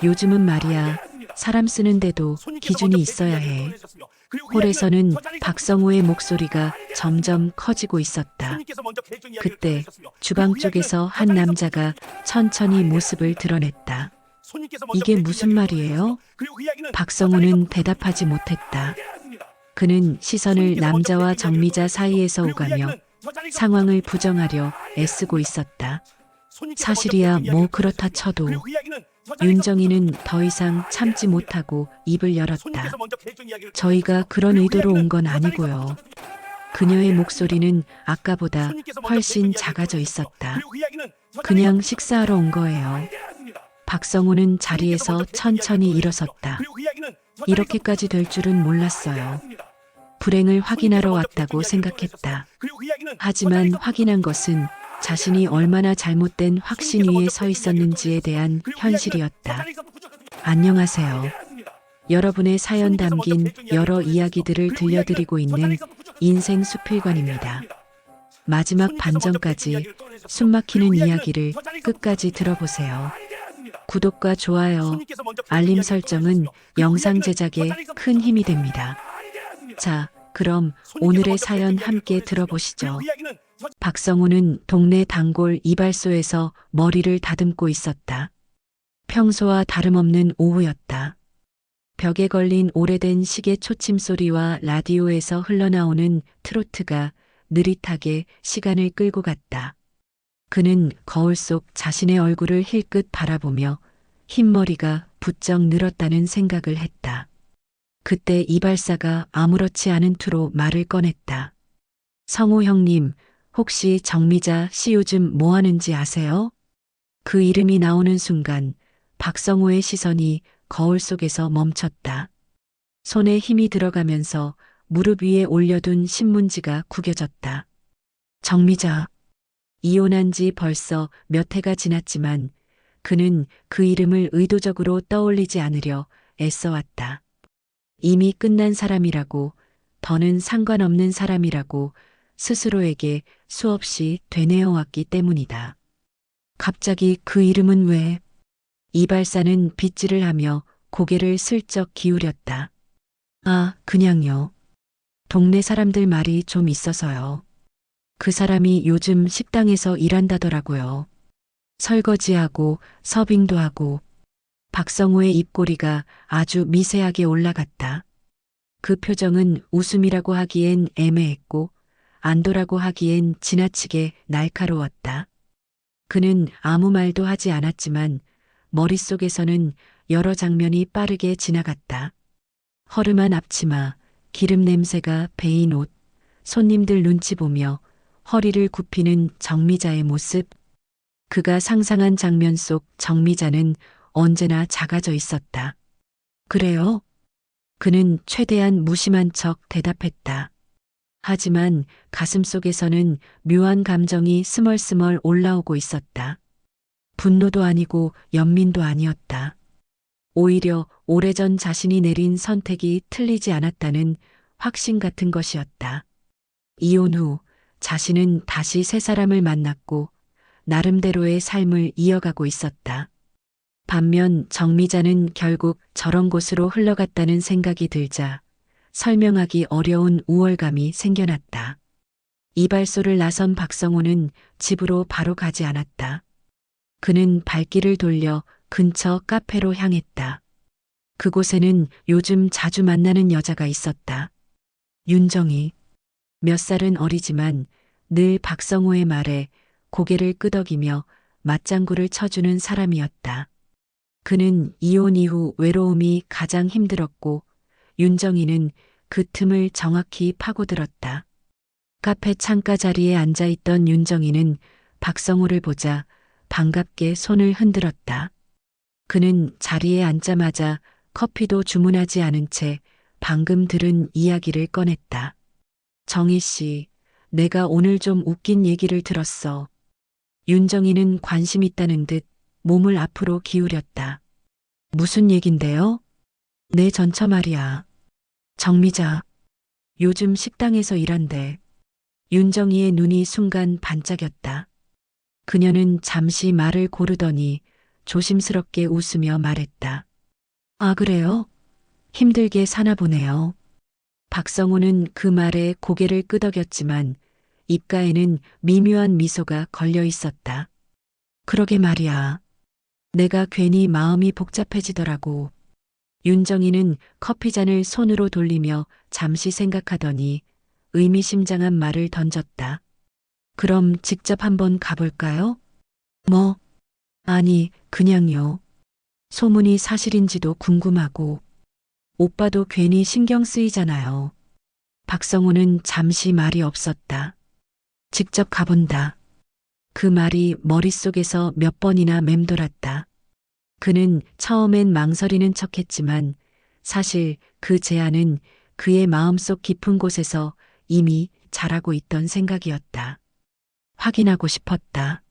요즘은 말이야, 사람 쓰는데도 기준이 있어야 해. 홀에서는 박성호의 목소리가 점점 커지고 있었다. 그때 주방 쪽에서 한 남자가 천천히 모습을 드러냈다. 이게 무슨 말이에요? 박성호는 대답하지 못했다. 그는 시선을 남자와 정미자 사이에서 오가며 상황을 부정하려 애쓰고 있었다. 사실이야 뭐 그렇다 쳐도 윤정이는 더 이상 참지 못하고 입을 열었다. 저희가 그런 의도로 온 건 아니고요. 그녀의 목소리는 아까보다 훨씬 작아져 있었다. 그냥 식사하러 온 거예요. 박성호는 자리에서 천천히 일어섰다. 이렇게까지 될 줄은 몰랐어요. 불행을 확인하러 왔다고 생각했다. 하지만 확인한 것은 자신이 얼마나 잘못된 확신 위에 서 있었는지에 대한 현실이었다. 안녕하세요. 여러분의 사연 담긴 여러 이야기들을 들려드리고 있는 인생 수필관입니다. 마지막 반전까지 숨막히는 이야기를 끝까지 들어보세요. 구독과 좋아요, 알림 설정은 영상 제작에 큰 힘이 됩니다. 자, 그럼 오늘의 사연 함께 들어보시죠. 박성호는 동네 단골 이발소에서 머리를 다듬고 있었다. 평소와 다름없는 오후였다. 벽에 걸린 오래된 시계 초침 소리와 라디오에서 흘러나오는 트로트가 느릿하게 시간을 끌고 갔다. 그는 거울 속 자신의 얼굴을 힐끗 바라보며 흰머리가 부쩍 늘었다는 생각을 했다. 그때 이발사가 아무렇지 않은 투로 말을 꺼냈다. 성호 형님, 혹시 정미자 씨 요즘 뭐 하는지 아세요? 그 이름이 나오는 순간 박성호의 시선이 거울 속에서 멈췄다. 손에 힘이 들어가면서 무릎 위에 올려둔 신문지가 구겨졌다. 정미자. 이혼한 지 벌써 몇 해가 지났지만 그는 그 이름을 의도적으로 떠올리지 않으려 애써왔다. 이미 끝난 사람이라고, 더는 상관없는 사람이라고 스스로에게 수없이 되뇌어왔기 때문이다. 갑자기 그 이름은 왜? 이발사는 빗질을 하며 고개를 슬쩍 기울였다. 아, 그냥요. 동네 사람들 말이 좀 있어서요. 그 사람이 요즘 식당에서 일한다더라고요. 설거지하고 서빙도 하고. 박성호의 입꼬리가 아주 미세하게 올라갔다. 그 표정은 웃음이라고 하기엔 애매했고 안도라고 하기엔 지나치게 날카로웠다. 그는 아무 말도 하지 않았지만 머릿속에서는 여러 장면이 빠르게 지나갔다. 허름한 앞치마, 기름 냄새가 배인 옷, 손님들 눈치 보며 허리를 굽히는 정미자의 모습. 그가 상상한 장면 속 정미자는 언제나 작아져 있었다. 그래요? 그는 최대한 무심한 척 대답했다. 하지만 가슴속에서는 묘한 감정이 스멀스멀 올라오고 있었다. 분노도 아니고 연민도 아니었다. 오히려 오래전 자신이 내린 선택이 틀리지 않았다는 확신 같은 것이었다. 이혼 후 자신은 다시 새 사람을 만났고 나름대로의 삶을 이어가고 있었다. 반면 정미자는 결국 저런 곳으로 흘러갔다는 생각이 들자 설명하기 어려운 우월감이 생겨났다. 이발소를 나선 박성호는 집으로 바로 가지 않았다. 그는 발길을 돌려 근처 카페로 향했다. 그곳에는 요즘 자주 만나는 여자가 있었다. 윤정이. 몇 살은 어리지만 늘 박성호의 말에 고개를 끄덕이며 맞장구를 쳐주는 사람이었다. 그는 이혼 이후 외로움이 가장 힘들었고 윤정이는 그 틈을 정확히 파고들었다. 카페 창가 자리에 앉아있던 윤정이는 박성호를 보자 반갑게 손을 흔들었다. 그는 자리에 앉자마자 커피도 주문하지 않은 채 방금 들은 이야기를 꺼냈다. 정희 씨, 내가 오늘 좀 웃긴 얘기를 들었어. 윤정이는 관심 있다는 듯 몸을 앞으로 기울였다. 무슨 얘긴데요? 내 전처 말이야. 정미자. 요즘 식당에서 일한대. 윤정이의 눈이 순간 반짝였다. 그녀는 잠시 말을 고르더니 조심스럽게 웃으며 말했다. 아, 그래요? 힘들게 사나 보네요. 박성호는 그 말에 고개를 끄덕였지만 입가에는 미묘한 미소가 걸려 있었다. 그러게 말이야. 내가 괜히 마음이 복잡해지더라고. 윤정이는 커피잔을 손으로 돌리며 잠시 생각하더니 의미심장한 말을 던졌다. 그럼 직접 한번 가볼까요? 뭐? 아니, 그냥요. 소문이 사실인지도 궁금하고. 오빠도 괜히 신경 쓰이잖아요. 박성호는 잠시 말이 없었다. 직접 가본다. 그 말이 머릿속에서 몇 번이나 맴돌았다. 그는 처음엔 망설이는 척했지만 사실 그 제안은 그의 마음속 깊은 곳에서 이미 자라고 있던 생각이었다. 확인하고 싶었다.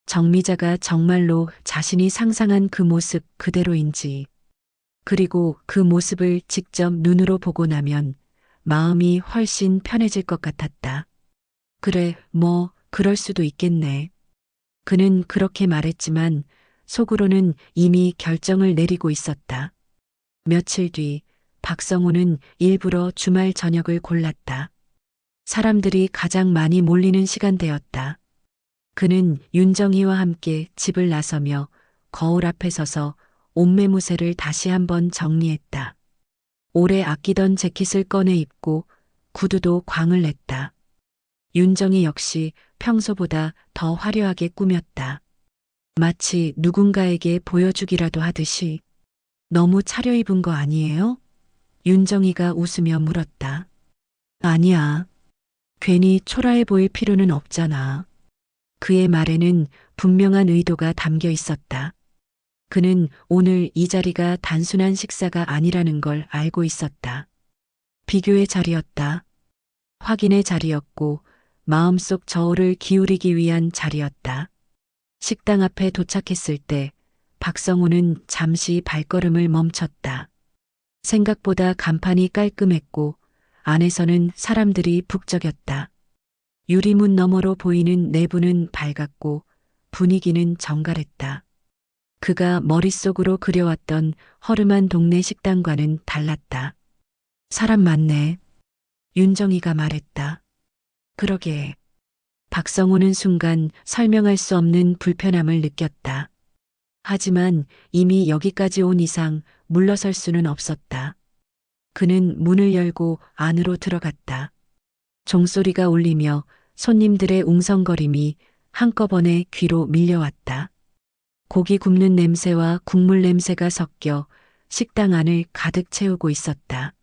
정미자가 정말로 자신이 상상한 그 모습 그대로인지, 그리고 그 모습을 직접 눈으로 보고 나면 마음이 훨씬 편해질 것 같았다. 그래, 뭐, 그럴 수도 있겠네. 그는 그렇게 말했지만 속으로는 이미 결정을 내리고 있었다. 며칠 뒤 박성호는 일부러 주말 저녁을 골랐다. 사람들이 가장 많이 몰리는 시간대였다. 그는 윤정이와 함께 집을 나서며 거울 앞에 서서 옷매무새를 다시 한번 정리했다. 오래 아끼던 재킷을 꺼내 입고 구두도 광을 냈다. 윤정이 역시 평소보다 더 화려하게 꾸몄다. 마치 누군가에게 보여주기라도 하듯이. 너무 차려입은 거 아니에요? 윤정이가 웃으며 물었다. 아니야. 괜히 초라해 보일 필요는 없잖아. 그의 말에는 분명한 의도가 담겨 있었다. 그는 오늘 이 자리가 단순한 식사가 아니라는 걸 알고 있었다. 비교의 자리였다. 확인의 자리였고 마음속 저울을 기울이기 위한 자리였다. 식당 앞에 도착했을 때 박성호는 잠시 발걸음을 멈췄다. 생각보다 간판이 깔끔했고 안에서는 사람들이 북적였다. 유리문 너머로 보이는 내부는 밝았고 분위기는 정갈했다. 그가 머릿속으로 그려왔던 허름한 동네 식당과는 달랐다. 사람 많네. 윤정이가 말했다. 그러게. 박성호는 순간 설명할 수 없는 불편함을 느꼈다. 하지만 이미 여기까지 온 이상 물러설 수는 없었다. 그는 문을 열고 안으로 들어갔다. 종소리가 울리며 손님들의 웅성거림이 한꺼번에 귀로 밀려왔다. 고기 굽는 냄새와 국물 냄새가 섞여 식당 안을 가득 채우고 있었다.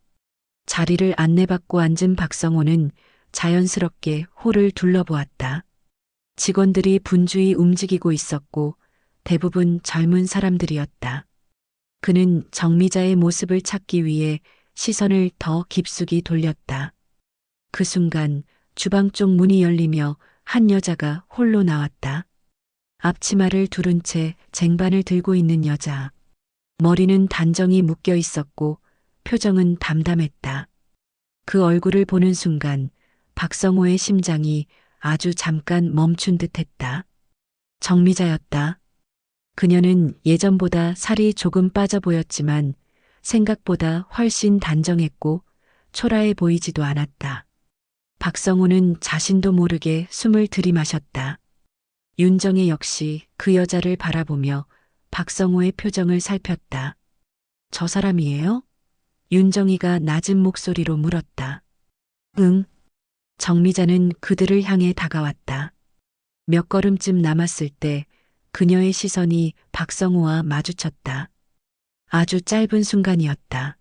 자리를 안내받고 앉은 박성호는 자연스럽게 홀을 둘러보았다. 직원들이 분주히 움직이고 있었고 대부분 젊은 사람들이었다. 그는 정미자의 모습을 찾기 위해 시선을 더 깊숙이 돌렸다. 그 순간 주방 쪽 문이 열리며 한 여자가 홀로 나왔다. 앞치마를 두른 채 쟁반을 들고 있는 여자. 머리는 단정히 묶여 있었고 표정은 담담했다. 그 얼굴을 보는 순간 박성호의 심장이 아주 잠깐 멈춘 듯했다. 정미자였다. 그녀는 예전보다 살이 조금 빠져 보였지만 생각보다 훨씬 단정했고 초라해 보이지도 않았다. 박성호는 자신도 모르게 숨을 들이마셨다. 윤정혜 역시 그 여자를 바라보며 박성호의 표정을 살폈다. 저 사람이에요? 윤정이가 낮은 목소리로 물었다. 응. 정미자는 그들을 향해 다가왔다. 몇 걸음쯤 남았을 때 그녀의 시선이 박성호와 마주쳤다. 아주 짧은 순간이었다.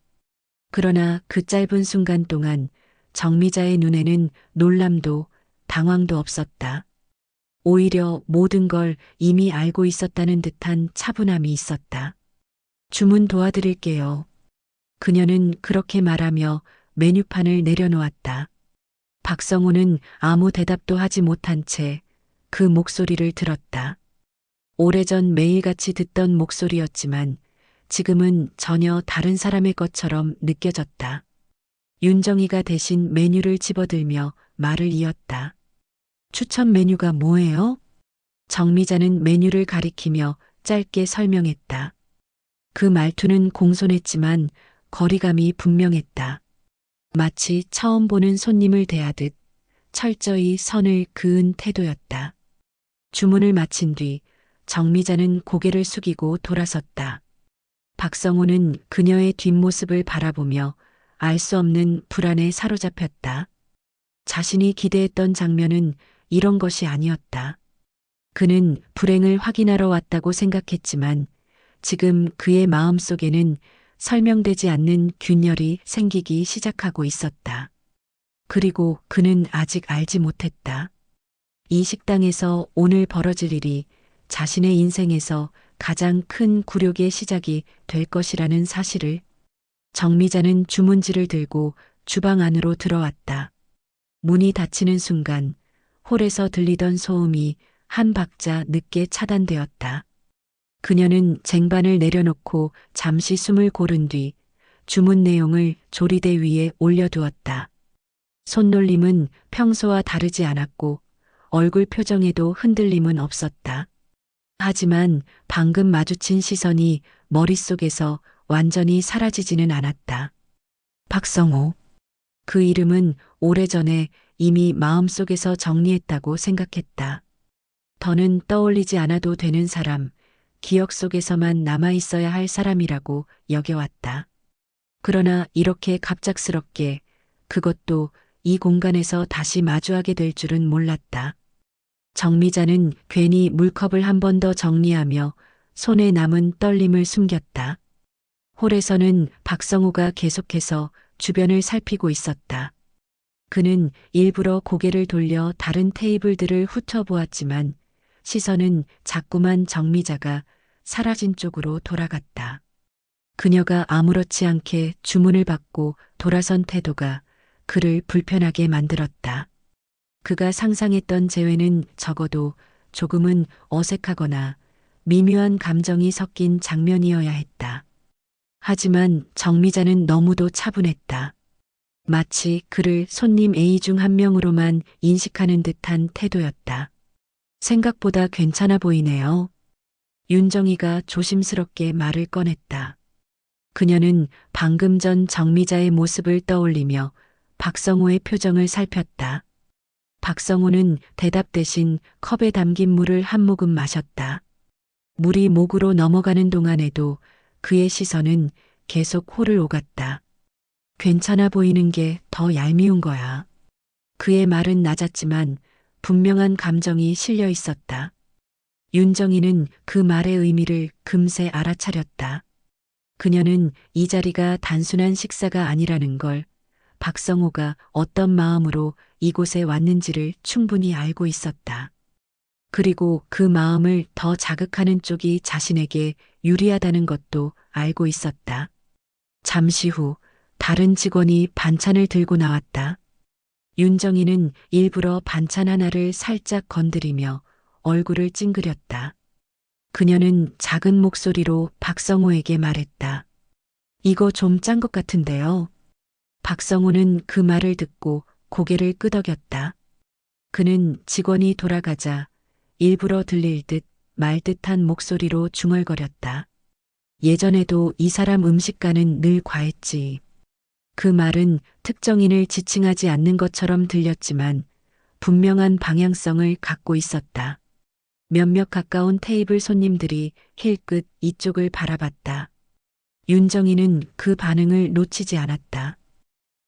그러나 그 짧은 순간 동안 정미자의 눈에는 놀람도 당황도 없었다. 오히려 모든 걸 이미 알고 있었다는 듯한 차분함이 있었다. 주문 도와드릴게요. 그녀는 그렇게 말하며 메뉴판을 내려놓았다. 박성호는 아무 대답도 하지 못한 채 그 목소리를 들었다. 오래전 매일같이 듣던 목소리였지만 지금은 전혀 다른 사람의 것처럼 느껴졌다. 윤정이가 대신 메뉴를 집어들며 말을 이었다. 추천 메뉴가 뭐예요? 정미자는 메뉴를 가리키며 짧게 설명했다. 그 말투는 공손했지만 거리감이 분명했다. 마치 처음 보는 손님을 대하듯 철저히 선을 그은 태도였다. 주문을 마친 뒤 정미자는 고개를 숙이고 돌아섰다. 박성호는 그녀의 뒷모습을 바라보며 알 수 없는 불안에 사로잡혔다. 자신이 기대했던 장면은 이런 것이 아니었다. 그는 불행을 확인하러 왔다고 생각했지만 지금 그의 마음속에는 설명되지 않는 균열이 생기기 시작하고 있었다. 그리고 그는 아직 알지 못했다. 이 식당에서 오늘 벌어질 일이 자신의 인생에서 가장 큰 굴욕의 시작이 될 것이라는 사실을. 정미자는 주문지를 들고 주방 안으로 들어왔다. 문이 닫히는 순간 홀에서 들리던 소음이 한 박자 늦게 차단되었다. 그녀는 쟁반을 내려놓고 잠시 숨을 고른 뒤 주문 내용을 조리대 위에 올려두었다. 손놀림은 평소와 다르지 않았고 얼굴 표정에도 흔들림은 없었다. 하지만 방금 마주친 시선이 머릿속에서 완전히 사라지지는 않았다. 박성호. 그 이름은 오래전에 이미 마음속에서 정리했다고 생각했다. 더는 떠올리지 않아도 되는 사람, 기억 속에서만 남아있어야 할 사람이라고 여겨왔다. 그러나 이렇게 갑작스럽게 그것도 이 공간에서 다시 마주하게 될 줄은 몰랐다. 정미자는 괜히 물컵을 한 번 더 정리하며 손에 남은 떨림을 숨겼다. 홀에서는 박성호가 계속해서 주변을 살피고 있었다. 그는 일부러 고개를 돌려 다른 테이블들을 훑어보았지만 시선은 자꾸만 정미자가 사라진 쪽으로 돌아갔다. 그녀가 아무렇지 않게 주문을 받고 돌아선 태도가 그를 불편하게 만들었다. 그가 상상했던 재회는 적어도 조금은 어색하거나 미묘한 감정이 섞인 장면이어야 했다. 하지만 정미자는 너무도 차분했다. 마치 그를 손님 A 중 한 명으로만 인식하는 듯한 태도였다. 생각보다 괜찮아 보이네요. 윤정이가 조심스럽게 말을 꺼냈다. 그녀는 방금 전 정미자의 모습을 떠올리며 박성호의 표정을 살폈다. 박성호는 대답 대신 컵에 담긴 물을 한 모금 마셨다. 물이 목으로 넘어가는 동안에도 그의 시선은 계속 홀을 오갔다. 괜찮아 보이는 게 더 얄미운 거야. 그의 말은 낮았지만 분명한 감정이 실려 있었다. 윤정이는 그 말의 의미를 금세 알아차렸다. 그녀는 이 자리가 단순한 식사가 아니라는 걸, 박성호가 어떤 마음으로 이곳에 왔는지를 충분히 알고 있었다. 그리고 그 마음을 더 자극하는 쪽이 자신에게 유리하다는 것도 알고 있었다. 잠시 후 다른 직원이 반찬을 들고 나왔다. 윤정이는 일부러 반찬 하나를 살짝 건드리며 얼굴을 찡그렸다. 그녀는 작은 목소리로 박성호에게 말했다. 이거 좀 짠 것 같은데요. 박성호는 그 말을 듣고 고개를 끄덕였다. 그는 직원이 돌아가자 일부러 들릴 듯 말 듯한 목소리로 중얼거렸다. 예전에도 이 사람 음식가는 늘 과했지. 그 말은 특정인을 지칭하지 않는 것처럼 들렸지만 분명한 방향성을 갖고 있었다. 몇몇 가까운 테이블 손님들이 힐끗 이쪽을 바라봤다. 윤정이는 그 반응을 놓치지 않았다.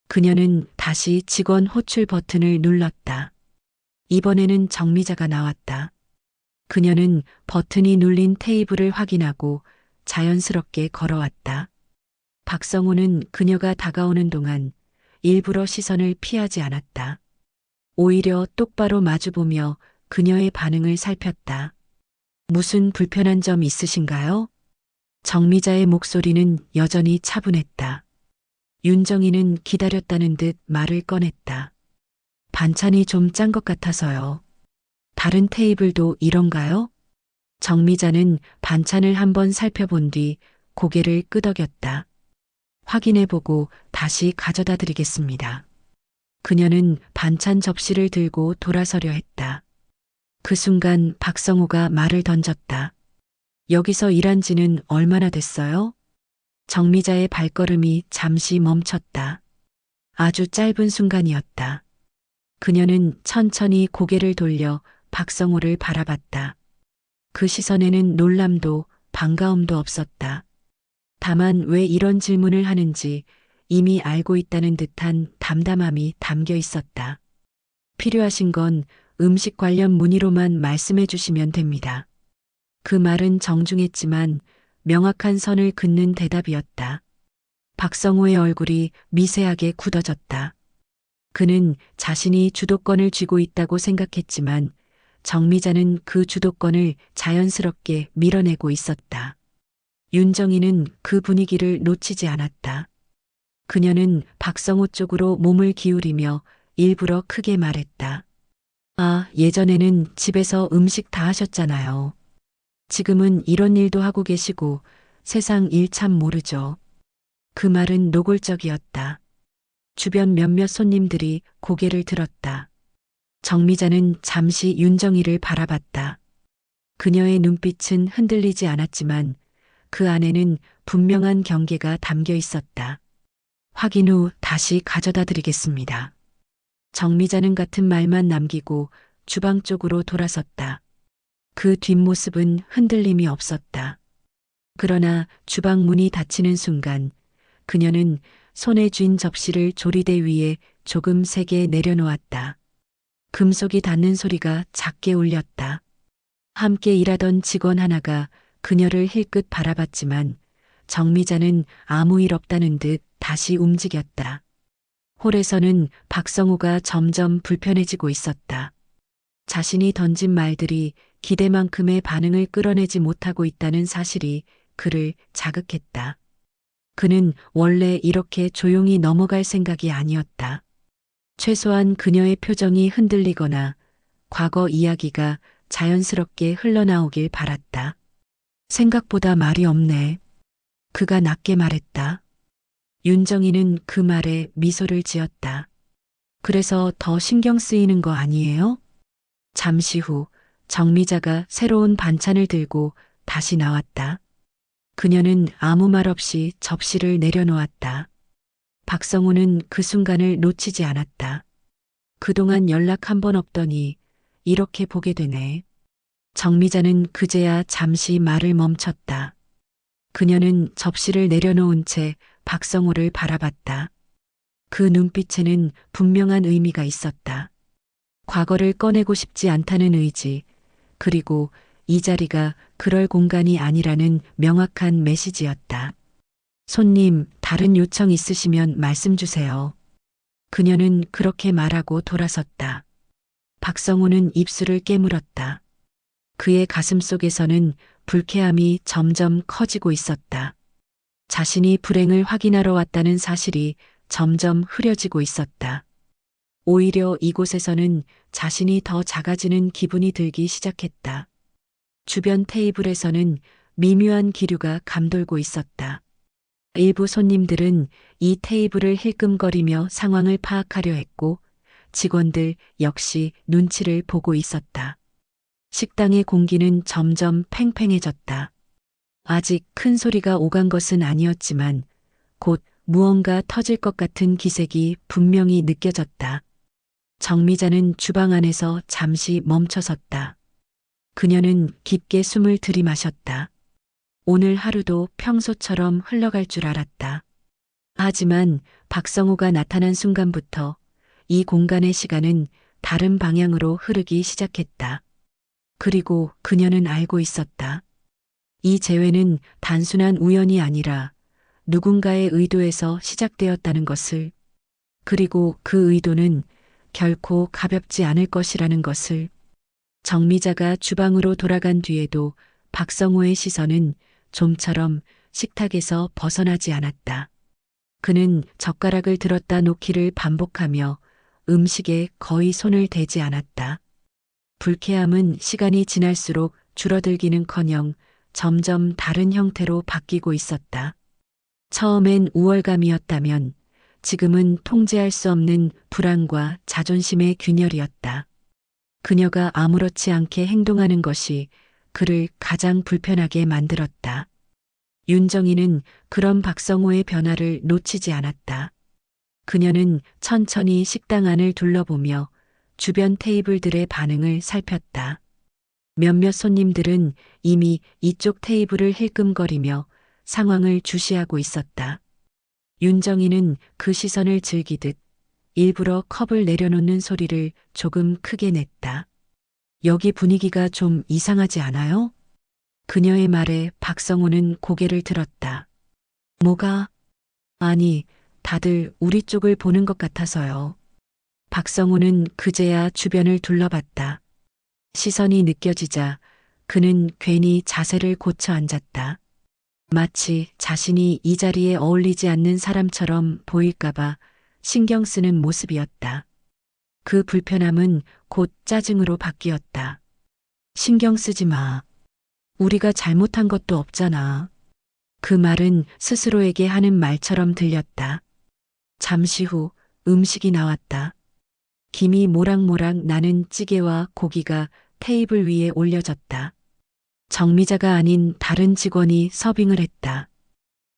그녀는 다시 직원 호출 버튼을 눌렀다. 이번에는 정미자가 나왔다. 그녀는 버튼이 눌린 테이블을 확인하고 자연스럽게 걸어왔다. 박성호는 그녀가 다가오는 동안 일부러 시선을 피하지 않았다. 오히려 똑바로 마주보며 그녀의 반응을 살폈다. 무슨 불편한 점 있으신가요? 정미자의 목소리는 여전히 차분했다. 윤정이는 기다렸다는 듯 말을 꺼냈다. 반찬이 좀 짠 것 같아서요. 다른 테이블도 이런가요? 정미자는 반찬을 한번 살펴본 뒤 고개를 끄덕였다. 확인해보고 다시 가져다 드리겠습니다. 그녀는 반찬 접시를 들고 돌아서려 했다. 그 순간 박성호가 말을 던졌다. 여기서 일한 지는 얼마나 됐어요? 정미자의 발걸음이 잠시 멈췄다. 아주 짧은 순간이었다. 그녀는 천천히 고개를 돌려 박성호를 바라봤다. 그 시선에는 놀람도 반가움도 없었다. 다만 왜 이런 질문을 하는지 이미 알고 있다는 듯한 담담함이 담겨 있었다. 필요하신 건 음식 관련 문의로만 말씀해 주시면 됩니다. 그 말은 정중했지만 명확한 선을 긋는 대답이었다. 박성호의 얼굴이 미세하게 굳어졌다. 그는 자신이 주도권을 쥐고 있다고 생각했지만 정미자는 그 주도권을 자연스럽게 밀어내고 있었다. 윤정이는 그 분위기를 놓치지 않았다. 그녀는 박성호 쪽으로 몸을 기울이며 일부러 크게 말했다. 아, 예전에는 집에서 음식 다 하셨잖아요. 지금은 이런 일도 하고 계시고 세상 일 참 모르죠. 그 말은 노골적이었다. 주변 몇몇 손님들이 고개를 들었다. 정미자는 잠시 윤정이를 바라봤다. 그녀의 눈빛은 흔들리지 않았지만 그 안에는 분명한 경계가 담겨 있었다. 확인 후 다시 가져다 드리겠습니다. 정미자는 같은 말만 남기고 주방 쪽으로 돌아섰다. 그 뒷모습은 흔들림이 없었다. 그러나 주방 문이 닫히는 순간 그녀는 손에 쥔 접시를 조리대 위에 조금 세게 내려놓았다. 금속이 닿는 소리가 작게 울렸다. 함께 일하던 직원 하나가 그녀를 힐끗 바라봤지만 정미자는 아무 일 없다는 듯 다시 움직였다. 홀에서는 박성호가 점점 불편해지고 있었다. 자신이 던진 말들이 기대만큼의 반응을 끌어내지 못하고 있다는 사실이 그를 자극했다. 그는 원래 이렇게 조용히 넘어갈 생각이 아니었다. 최소한 그녀의 표정이 흔들리거나 과거 이야기가 자연스럽게 흘러나오길 바랐다. 생각보다 말이 없네. 그가 낮게 말했다. 윤정이는 그 말에 미소를 지었다. 그래서 더 신경 쓰이는 거 아니에요? 잠시 후 정미자가 새로운 반찬을 들고 다시 나왔다. 그녀는 아무 말 없이 접시를 내려놓았다. 박성호는 그 순간을 놓치지 않았다. 그동안 연락 한 번 없더니 이렇게 보게 되네. 정미자는 그제야 잠시 말을 멈췄다. 그녀는 접시를 내려놓은 채 박성호를 바라봤다. 그 눈빛에는 분명한 의미가 있었다. 과거를 꺼내고 싶지 않다는 의지, 그리고 이 자리가 그럴 공간이 아니라는 명확한 메시지였다. 손님, 다른 요청 있으시면 말씀 주세요. 그녀는 그렇게 말하고 돌아섰다. 박성호는 입술을 깨물었다. 그의 가슴 속에서는 불쾌함이 점점 커지고 있었다. 자신이 불행을 확인하러 왔다는 사실이 점점 흐려지고 있었다. 오히려 이곳에서는 자신이 더 작아지는 기분이 들기 시작했다. 주변 테이블에서는 미묘한 기류가 감돌고 있었다. 일부 손님들은 이 테이블을 힐끔거리며 상황을 파악하려 했고 직원들 역시 눈치를 보고 있었다. 식당의 공기는 점점 팽팽해졌다. 아직 큰 소리가 오간 것은 아니었지만 곧 무언가 터질 것 같은 기색이 분명히 느껴졌다. 정미자는 주방 안에서 잠시 멈춰섰다. 그녀는 깊게 숨을 들이마셨다. 오늘 하루도 평소처럼 흘러갈 줄 알았다. 하지만 박성호가 나타난 순간부터 이 공간의 시간은 다른 방향으로 흐르기 시작했다. 그리고 그녀는 알고 있었다. 이 재회는 단순한 우연이 아니라 누군가의 의도에서 시작되었다는 것을, 그리고 그 의도는 결코 가볍지 않을 것이라는 것을. 정미자가 주방으로 돌아간 뒤에도 박성호의 시선은 좀처럼 식탁에서 벗어나지 않았다. 그는 젓가락을 들었다 놓기를 반복하며 음식에 거의 손을 대지 않았다. 불쾌함은 시간이 지날수록 줄어들기는커녕 점점 다른 형태로 바뀌고 있었다. 처음엔 우월감이었다면 지금은 통제할 수 없는 불안과 자존심의 균열이었다. 그녀가 아무렇지 않게 행동하는 것이 그를 가장 불편하게 만들었다. 윤정이는 그런 박성호의 변화를 놓치지 않았다. 그녀는 천천히 식당 안을 둘러보며 주변 테이블들의 반응을 살폈다. 몇몇 손님들은 이미 이쪽 테이블을 힐끔거리며 상황을 주시하고 있었다. 윤정이는 그 시선을 즐기듯 일부러 컵을 내려놓는 소리를 조금 크게 냈다. 여기 분위기가 좀 이상하지 않아요? 그녀의 말에 박성호는 고개를 들었다. 뭐가? 아니, 다들 우리 쪽을 보는 것 같아서요. 박성호는 그제야 주변을 둘러봤다. 시선이 느껴지자 그는 괜히 자세를 고쳐 앉았다. 마치 자신이 이 자리에 어울리지 않는 사람처럼 보일까봐 신경 쓰는 모습이었다. 그 불편함은 곧 짜증으로 바뀌었다. 신경 쓰지 마. 우리가 잘못한 것도 없잖아. 그 말은 스스로에게 하는 말처럼 들렸다. 잠시 후 음식이 나왔다. 김이 모락모락 나는 찌개와 고기가 테이블 위에 올려졌다. 정미자가 아닌 다른 직원이 서빙을 했다.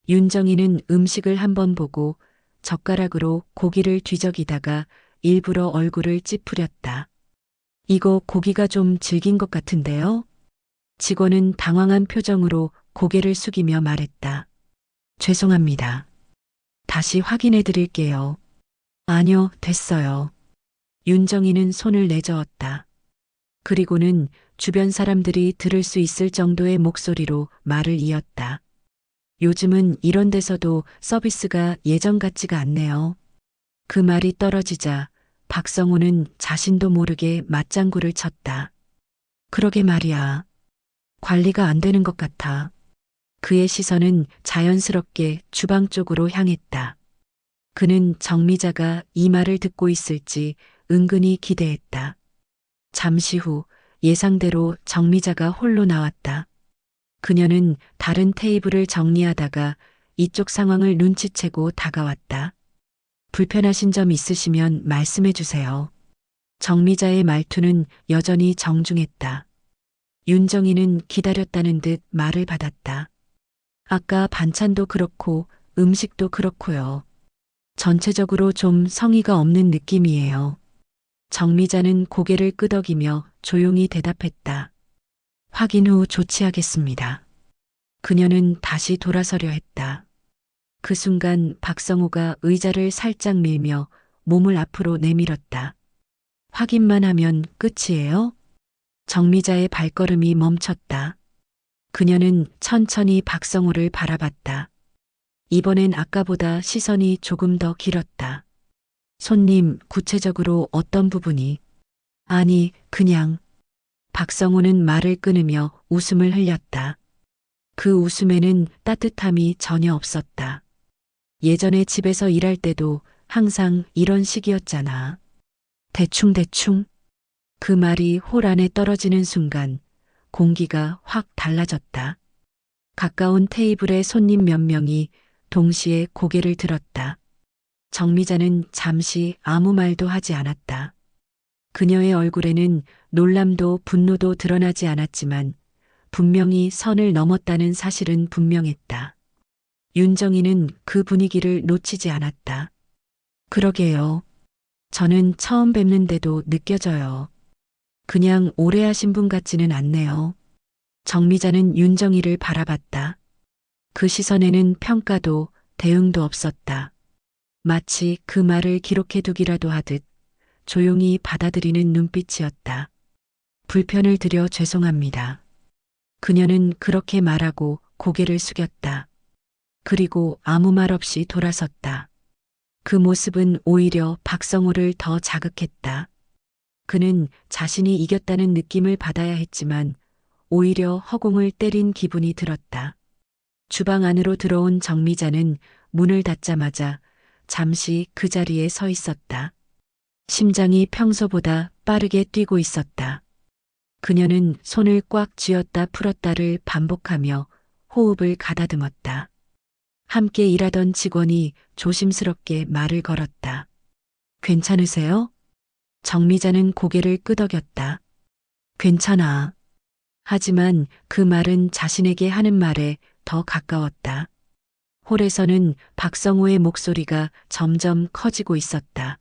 윤정이는 음식을 한번 보고 젓가락으로 고기를 뒤적이다가 일부러 얼굴을 찌푸렸다. 이거 고기가 좀 질긴 것 같은데요? 직원은 당황한 표정으로 고개를 숙이며 말했다. 죄송합니다. 다시 확인해 드릴게요. 아니요, 됐어요. 윤정이는 손을 내저었다. 그리고는 주변 사람들이 들을 수 있을 정도의 목소리로 말을 이었다. 요즘은 이런 데서도 서비스가 예전 같지가 않네요. 그 말이 떨어지자 박성호는 자신도 모르게 맞장구를 쳤다. 그러게 말이야. 관리가 안 되는 것 같아. 그의 시선은 자연스럽게 주방 쪽으로 향했다. 그는 정미자가 이 말을 듣고 있을지 은근히 기대했다. 잠시 후 예상대로 정미자가 홀로 나왔다. 그녀는 다른 테이블을 정리하다가 이쪽 상황을 눈치채고 다가왔다. 불편하신 점 있으시면 말씀해 주세요. 정미자의 말투는 여전히 정중했다. 윤정이는 기다렸다는 듯 말을 받았다. 아까 반찬도 그렇고 음식도 그렇고요. 전체적으로 좀 성의가 없는 느낌이에요. 정미자는 고개를 끄덕이며 조용히 대답했다. 확인 후 조치하겠습니다. 그녀는 다시 돌아서려 했다. 그 순간 박성호가 의자를 살짝 밀며 몸을 앞으로 내밀었다. 확인만 하면 끝이에요? 정미자의 발걸음이 멈췄다. 그녀는 천천히 박성호를 바라봤다. 이번엔 아까보다 시선이 조금 더 길었다. 손님, 구체적으로 어떤 부분이? 아니, 그냥. 박성호는 말을 끊으며 웃음을 흘렸다. 그 웃음에는 따뜻함이 전혀 없었다. 예전에 집에서 일할 때도 항상 이런 식이었잖아. 대충대충. 그 말이 홀 안에 떨어지는 순간 공기가 확 달라졌다. 가까운 테이블에 손님 몇 명이 동시에 고개를 들었다. 정미자는 잠시 아무 말도 하지 않았다. 그녀의 얼굴에는 놀람도 분노도 드러나지 않았지만 분명히 선을 넘었다는 사실은 분명했다. 윤정이는 그 분위기를 놓치지 않았다. 그러게요. 저는 처음 뵙는데도 느껴져요. 그냥 오래 하신 분 같지는 않네요. 정미자는 윤정이를 바라봤다. 그 시선에는 평가도 대응도 없었다. 마치 그 말을 기록해두기라도 하듯 조용히 받아들이는 눈빛이었다. 불편을 드려 죄송합니다. 그녀는 그렇게 말하고 고개를 숙였다. 그리고 아무 말 없이 돌아섰다. 그 모습은 오히려 박성호를 더 자극했다. 그는 자신이 이겼다는 느낌을 받아야 했지만 오히려 허공을 때린 기분이 들었다. 주방 안으로 들어온 정미자는 문을 닫자마자 잠시 그 자리에 서 있었다. 심장이 평소보다 빠르게 뛰고 있었다. 그녀는 손을 꽉 쥐었다 풀었다를 반복하며 호흡을 가다듬었다. 함께 일하던 직원이 조심스럽게 말을 걸었다. 괜찮으세요? 정미자는 고개를 끄덕였다. 괜찮아. 하지만 그 말은 자신에게 하는 말에 더 가까웠다. 홀에서는 박성호의 목소리가 점점 커지고 있었다.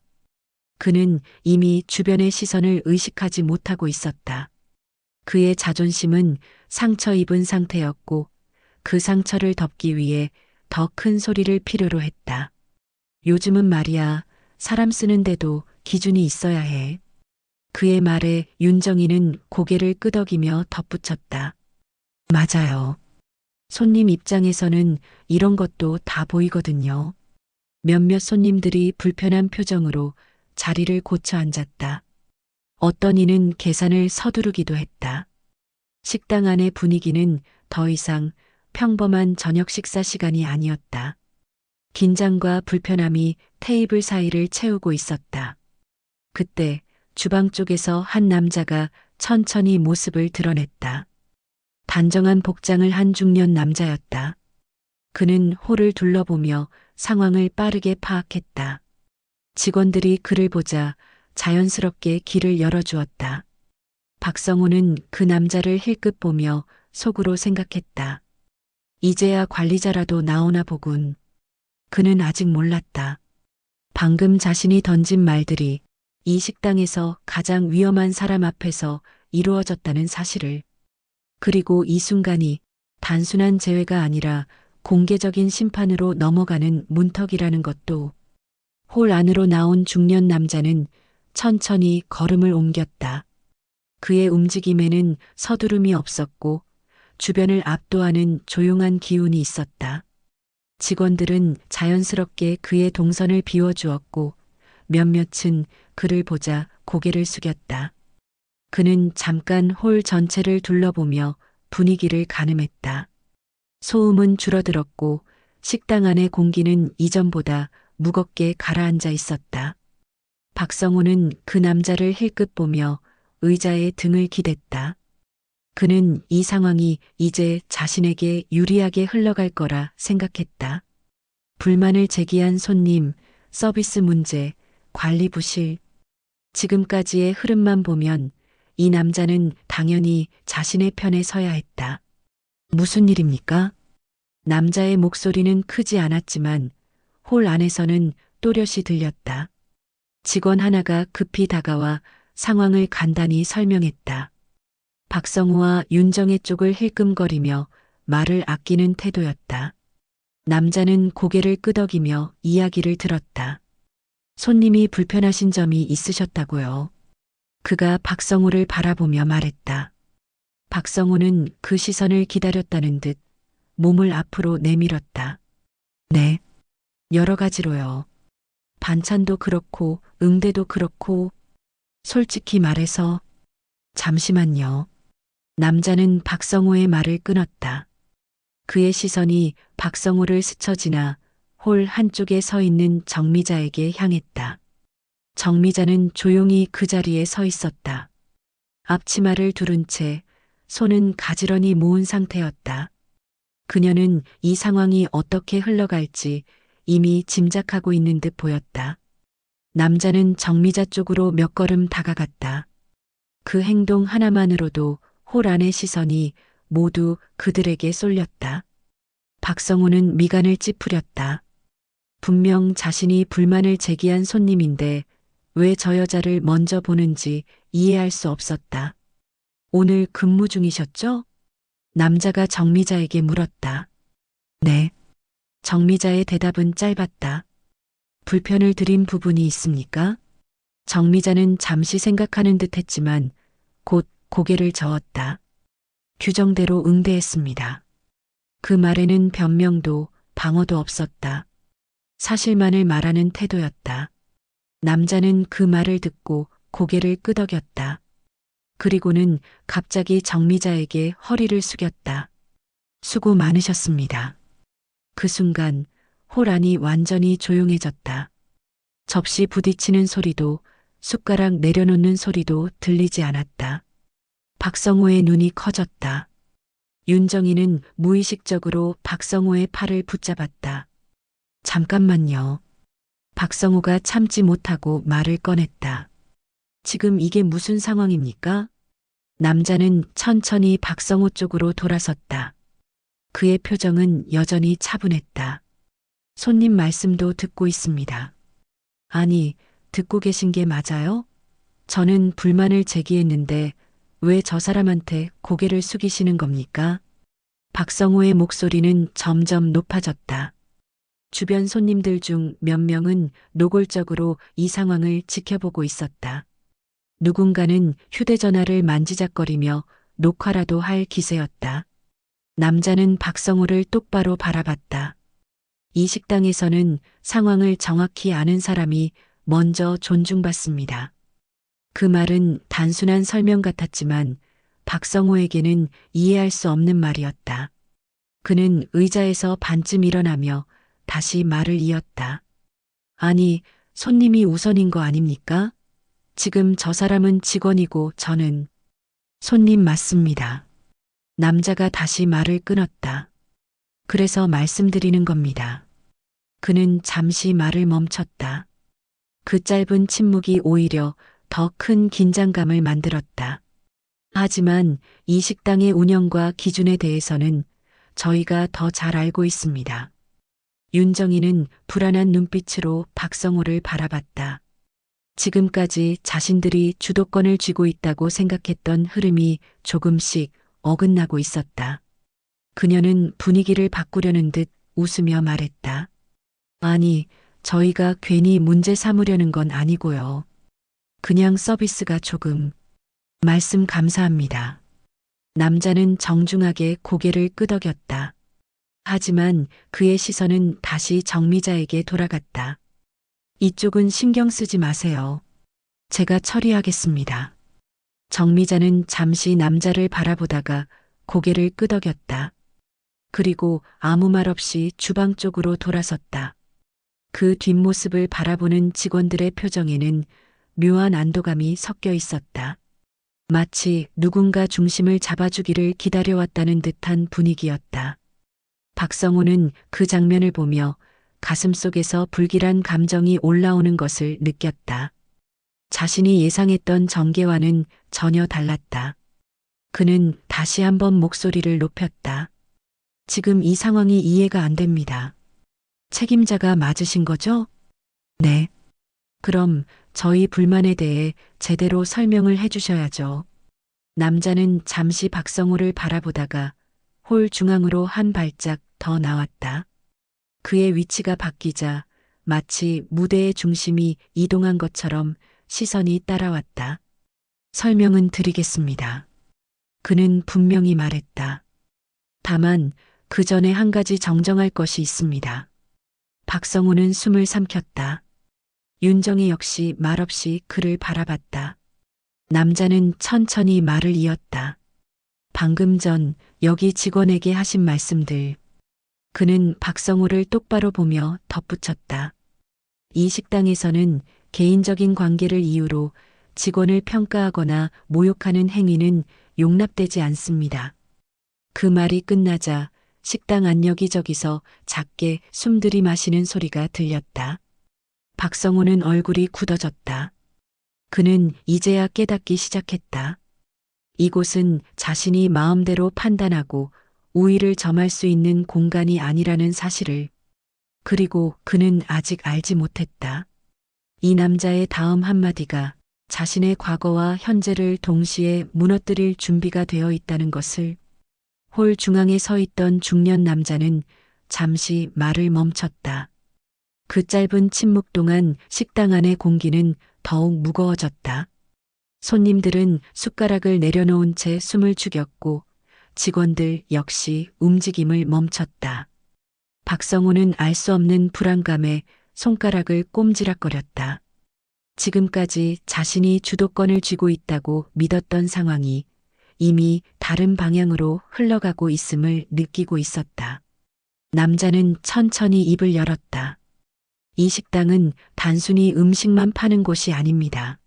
그는 이미 주변의 시선을 의식하지 못하고 있었다. 그의 자존심은 상처 입은 상태였고 그 상처를 덮기 위해 더 큰 소리를 필요로 했다. 요즘은 말이야, 사람 쓰는데도 기준이 있어야 해. 그의 말에 윤정이는 고개를 끄덕이며 덧붙였다. 맞아요. 손님 입장에서는 이런 것도 다 보이거든요. 몇몇 손님들이 불편한 표정으로 자리를 고쳐 앉았다. 어떤 이는 계산을 서두르기도 했다. 식당 안의 분위기는 더 이상 평범한 저녁 식사 시간이 아니었다. 긴장과 불편함이 테이블 사이를 채우고 있었다. 그때 주방 쪽에서 한 남자가 천천히 모습을 드러냈다. 단정한 복장을 한 중년 남자였다. 그는 홀을 둘러보며 상황을 빠르게 파악했다. 직원들이 그를 보자 자연스럽게 길을 열어주었다. 박성호는 그 남자를 힐끗 보며 속으로 생각했다. 이제야 관리자라도 나오나 보군. 그는 아직 몰랐다. 방금 자신이 던진 말들이 이 식당에서 가장 위험한 사람 앞에서 이루어졌다는 사실을. 그리고 이 순간이 단순한 재회가 아니라 공개적인 심판으로 넘어가는 문턱이라는 것도. 홀 안으로 나온 중년 남자는 천천히 걸음을 옮겼다. 그의 움직임에는 서두름이 없었고 주변을 압도하는 조용한 기운이 있었다. 직원들은 자연스럽게 그의 동선을 비워주었고 몇몇은 그를 보자 고개를 숙였다. 그는 잠깐 홀 전체를 둘러보며 분위기를 가늠했다. 소음은 줄어들었고 식당 안의 공기는 이전보다 무겁게 가라앉아 있었다. 박성호는 그 남자를 힐끗 보며 의자에 등을 기댔다. 그는 이 상황이 이제 자신에게 유리하게 흘러갈 거라 생각했다. 불만을 제기한 손님, 서비스 문제, 관리 부실. 지금까지의 흐름만 보면 이 남자는 당연히 자신의 편에 서야 했다. 무슨 일입니까? 남자의 목소리는 크지 않았지만 홀 안에서는 또렷이 들렸다. 직원 하나가 급히 다가와 상황을 간단히 설명했다. 박성호와 윤정의 쪽을 힐끔거리며 말을 아끼는 태도였다. 남자는 고개를 끄덕이며 이야기를 들었다. 손님이 불편하신 점이 있으셨다고요. 그가 박성호를 바라보며 말했다. 박성호는 그 시선을 기다렸다는 듯 몸을 앞으로 내밀었다. 네. 여러 가지로요. 반찬도 그렇고 응대도 그렇고 솔직히 말해서 잠시만요. 남자는 박성호의 말을 끊었다. 그의 시선이 박성호를 스쳐 지나 홀 한쪽에 서 있는 정미자에게 향했다. 정미자는 조용히 그 자리에 서 있었다. 앞치마를 두른 채 손은 가지런히 모은 상태였다. 그녀는 이 상황이 어떻게 흘러갈지 이미 짐작하고 있는 듯 보였다. 남자는 정미자 쪽으로 몇 걸음 다가갔다. 그 행동 하나만으로도 홀 안의 시선이 모두 그들에게 쏠렸다. 박성호는 미간을 찌푸렸다. 분명 자신이 불만을 제기한 손님인데 왜 저 여자를 먼저 보는지 이해할 수 없었다. 오늘 근무 중이셨죠? 남자가 정미자에게 물었다. 네. 정미자의 대답은 짧았다. 불편을 드린 부분이 있습니까? 정미자는 잠시 생각하는 듯 했지만 곧 고개를 저었다. 규정대로 응대했습니다. 그 말에는 변명도 방어도 없었다. 사실만을 말하는 태도였다. 남자는 그 말을 듣고 고개를 끄덕였다. 그리고는 갑자기 정미자에게 허리를 숙였다. 수고 많으셨습니다. 그 순간 홀 안이 완전히 조용해졌다. 접시 부딪히는 소리도 숟가락 내려놓는 소리도 들리지 않았다. 박성호의 눈이 커졌다. 윤정이는 무의식적으로 박성호의 팔을 붙잡았다. 잠깐만요. 박성호가 참지 못하고 말을 꺼냈다. 지금 이게 무슨 상황입니까? 남자는 천천히 박성호 쪽으로 돌아섰다. 그의 표정은 여전히 차분했다. 손님 말씀도 듣고 있습니다. 아니, 듣고 계신 게 맞아요? 저는 불만을 제기했는데 왜 저 사람한테 고개를 숙이시는 겁니까? 박성호의 목소리는 점점 높아졌다. 주변 손님들 중 몇 명은 노골적으로 이 상황을 지켜보고 있었다. 누군가는 휴대전화를 만지작거리며 녹화라도 할 기세였다. 남자는 박성호를 똑바로 바라봤다. 이 식당에서는 상황을 정확히 아는 사람이 먼저 존중받습니다. 그 말은 단순한 설명 같았지만 박성호에게는 이해할 수 없는 말이었다. 그는 의자에서 반쯤 일어나며 다시 말을 이었다. 아니, 손님이 우선인 거 아닙니까? 지금 저 사람은 직원이고 저는 손님 맞습니다. 남자가 다시 말을 끊었다. 그래서 말씀드리는 겁니다. 그는 잠시 말을 멈췄다. 그 짧은 침묵이 오히려 더 큰 긴장감을 만들었다. 하지만 이 식당의 운영과 기준에 대해서는 저희가 더 잘 알고 있습니다. 윤정이는 불안한 눈빛으로 박성호를 바라봤다. 지금까지 자신들이 주도권을 쥐고 있다고 생각했던 흐름이 조금씩 어긋나고 있었다. 그녀는 분위기를 바꾸려는 듯 웃으며 말했다. 아니, 저희가 괜히 문제 삼으려는 건 아니고요. 그냥 서비스가 조금. 말씀 감사합니다. 남자는 정중하게 고개를 끄덕였다. 하지만 그의 시선은 다시 정미자에게 돌아갔다. 이쪽은 신경 쓰지 마세요. 제가 처리하겠습니다. 정미자는 잠시 남자를 바라보다가 고개를 끄덕였다. 그리고 아무 말 없이 주방 쪽으로 돌아섰다. 그 뒷모습을 바라보는 직원들의 표정에는 묘한 안도감이 섞여 있었다. 마치 누군가 중심을 잡아주기를 기다려왔다는 듯한 분위기였다. 박성호는 그 장면을 보며 가슴속에서 불길한 감정이 올라오는 것을 느꼈다. 자신이 예상했던 전개와는 전혀 달랐다. 그는 다시 한번 목소리를 높였다. 지금 이 상황이 이해가 안 됩니다. 책임자가 맞으신 거죠? 네. 그럼 저희 불만에 대해 제대로 설명을 해주셔야죠. 남자는 잠시 박성호를 바라보다가 홀 중앙으로 한 발짝 더 나왔다. 그의 위치가 바뀌자 마치 무대의 중심이 이동한 것처럼 시선이 따라왔다. 설명은 드리겠습니다. 그는 분명히 말했다. 다만 그 전에 한 가지 정정할 것이 있습니다. 박성호는 숨을 삼켰다. 윤정이 역시 말없이 그를 바라봤다. 남자는 천천히 말을 이었다. 방금 전 여기 직원에게 하신 말씀들. 그는 박성호를 똑바로 보며 덧붙였다. 이 식당에서는 개인적인 관계를 이유로 직원을 평가하거나 모욕하는 행위는 용납되지 않습니다. 그 말이 끝나자 식당 안 여기저기서 작게 숨 들이마시는 소리가 들렸다. 박성호는 얼굴이 굳어졌다. 그는 이제야 깨닫기 시작했다. 이곳은 자신이 마음대로 판단하고 우위를 점할 수 있는 공간이 아니라는 사실을. 그리고 그는 아직 알지 못했다. 이 남자의 다음 한마디가 자신의 과거와 현재를 동시에 무너뜨릴 준비가 되어 있다는 것을. 홀 중앙에 서 있던 중년 남자는 잠시 말을 멈췄다. 그 짧은 침묵 동안 식당 안의 공기는 더욱 무거워졌다. 손님들은 숟가락을 내려놓은 채 숨을 죽였고 직원들 역시 움직임을 멈췄다. 박성호는 알 수 없는 불안감에 손가락을 꼼지락거렸다. 지금까지 자신이 주도권을 쥐고 있다고 믿었던 상황이 이미 다른 방향으로 흘러가고 있음을 느끼고 있었다. 남자는 천천히 입을 열었다. 이 식당은 단순히 음식만 파는 곳이 아닙니다.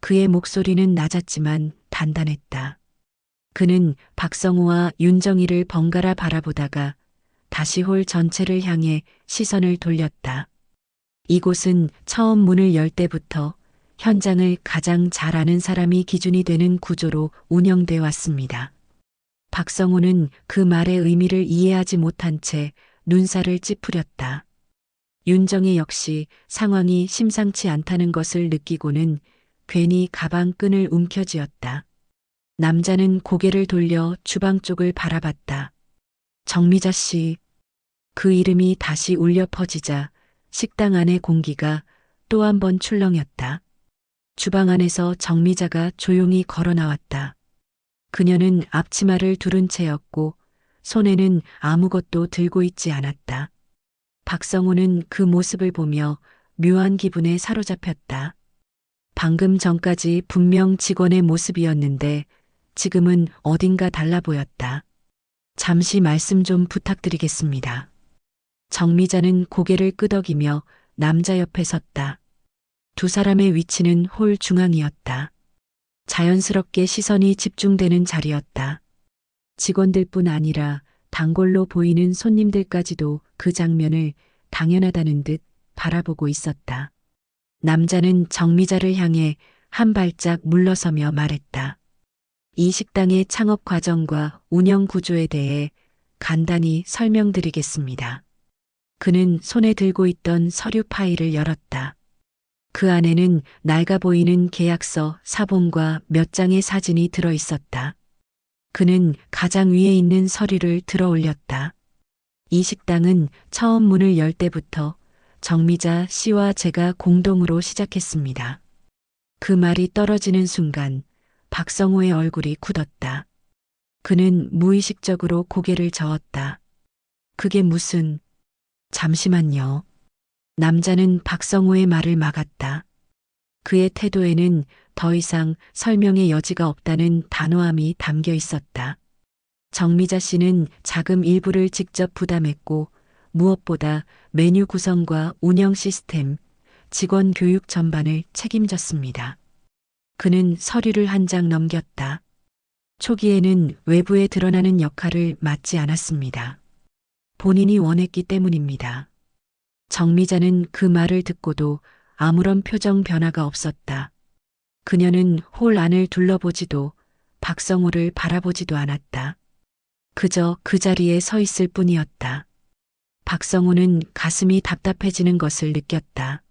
그의 목소리는 낮았지만 단단했다. 그는 박성호와 윤정이를 번갈아 바라보다가 다시 홀 전체를 향해 시선을 돌렸다. 이곳은 처음 문을 열 때부터 현장을 가장 잘 아는 사람이 기준이 되는 구조로 운영돼 왔습니다. 박성호는 그 말의 의미를 이해하지 못한 채 눈살을 찌푸렸다. 윤정희 역시 상황이 심상치 않다는 것을 느끼고는 괜히 가방 끈을 움켜쥐었다. 남자는 고개를 돌려 주방 쪽을 바라봤다. 정미자 씨. 그 이름이 다시 울려 퍼지자 식당 안의 공기가 또 한 번 출렁였다. 주방 안에서 정미자가 조용히 걸어 나왔다. 그녀는 앞치마를 두른 채였고 손에는 아무것도 들고 있지 않았다. 박성호는 그 모습을 보며 묘한 기분에 사로잡혔다. 방금 전까지 분명 직원의 모습이었는데 지금은 어딘가 달라 보였다. 잠시 말씀 좀 부탁드리겠습니다. 정미자는 고개를 끄덕이며 남자 옆에 섰다. 두 사람의 위치는 홀 중앙이었다. 자연스럽게 시선이 집중되는 자리였다. 직원들뿐 아니라 단골로 보이는 손님들까지도 그 장면을 당연하다는 듯 바라보고 있었다. 남자는 정미자를 향해 한 발짝 물러서며 말했다. 이 식당의 창업 과정과 운영 구조에 대해 간단히 설명드리겠습니다. 그는 손에 들고 있던 서류 파일을 열었다. 그 안에는 낡아 보이는 계약서, 사본과 몇 장의 사진이 들어 있었다. 그는 가장 위에 있는 서류를 들어 올렸다. 이 식당은 처음 문을 열 때부터 정미자 씨와 제가 공동으로 시작했습니다. 그 말이 떨어지는 순간 박성호의 얼굴이 굳었다. 그는 무의식적으로 고개를 저었다. 그게 무슨... 잠시만요. 남자는 박성호의 말을 막았다. 그의 태도에는 더 이상 설명의 여지가 없다는 단호함이 담겨 있었다. 정미자 씨는 자금 일부를 직접 부담했고 무엇보다 메뉴 구성과 운영 시스템, 직원 교육 전반을 책임졌습니다. 그는 서류를 한 장 넘겼다. 초기에는 외부에 드러나는 역할을 맡지 않았습니다. 본인이 원했기 때문입니다. 정미자는 그 말을 듣고도 아무런 표정 변화가 없었다. 그녀는 홀 안을 둘러보지도 박성호를 바라보지도 않았다. 그저 그 자리에 서 있을 뿐이었다. 박성호는 가슴이 답답해지는 것을 느꼈다.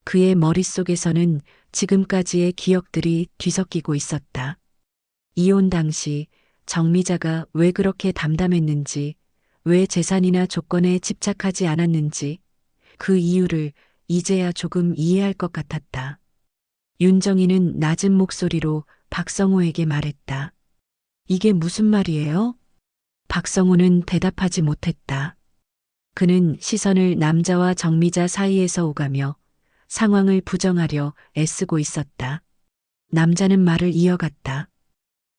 그의 머릿속에서는 지금까지의 기억들이 뒤섞이고 있었다. 이혼 당시 정미자가 왜 그렇게 담담했는지, 왜 재산이나 조건에 집착하지 않았는지, 그 이유를 이제야 조금 이해할 것 같았다. 윤정희는 낮은 목소리로 박성호에게 말했다. 이게 무슨 말이에요? 박성호는 대답하지 못했다. 그는 시선을 남자와 정미자 사이에서 오가며 상황을 부정하려 애쓰고 있었다. 남자는 말을 이어갔다.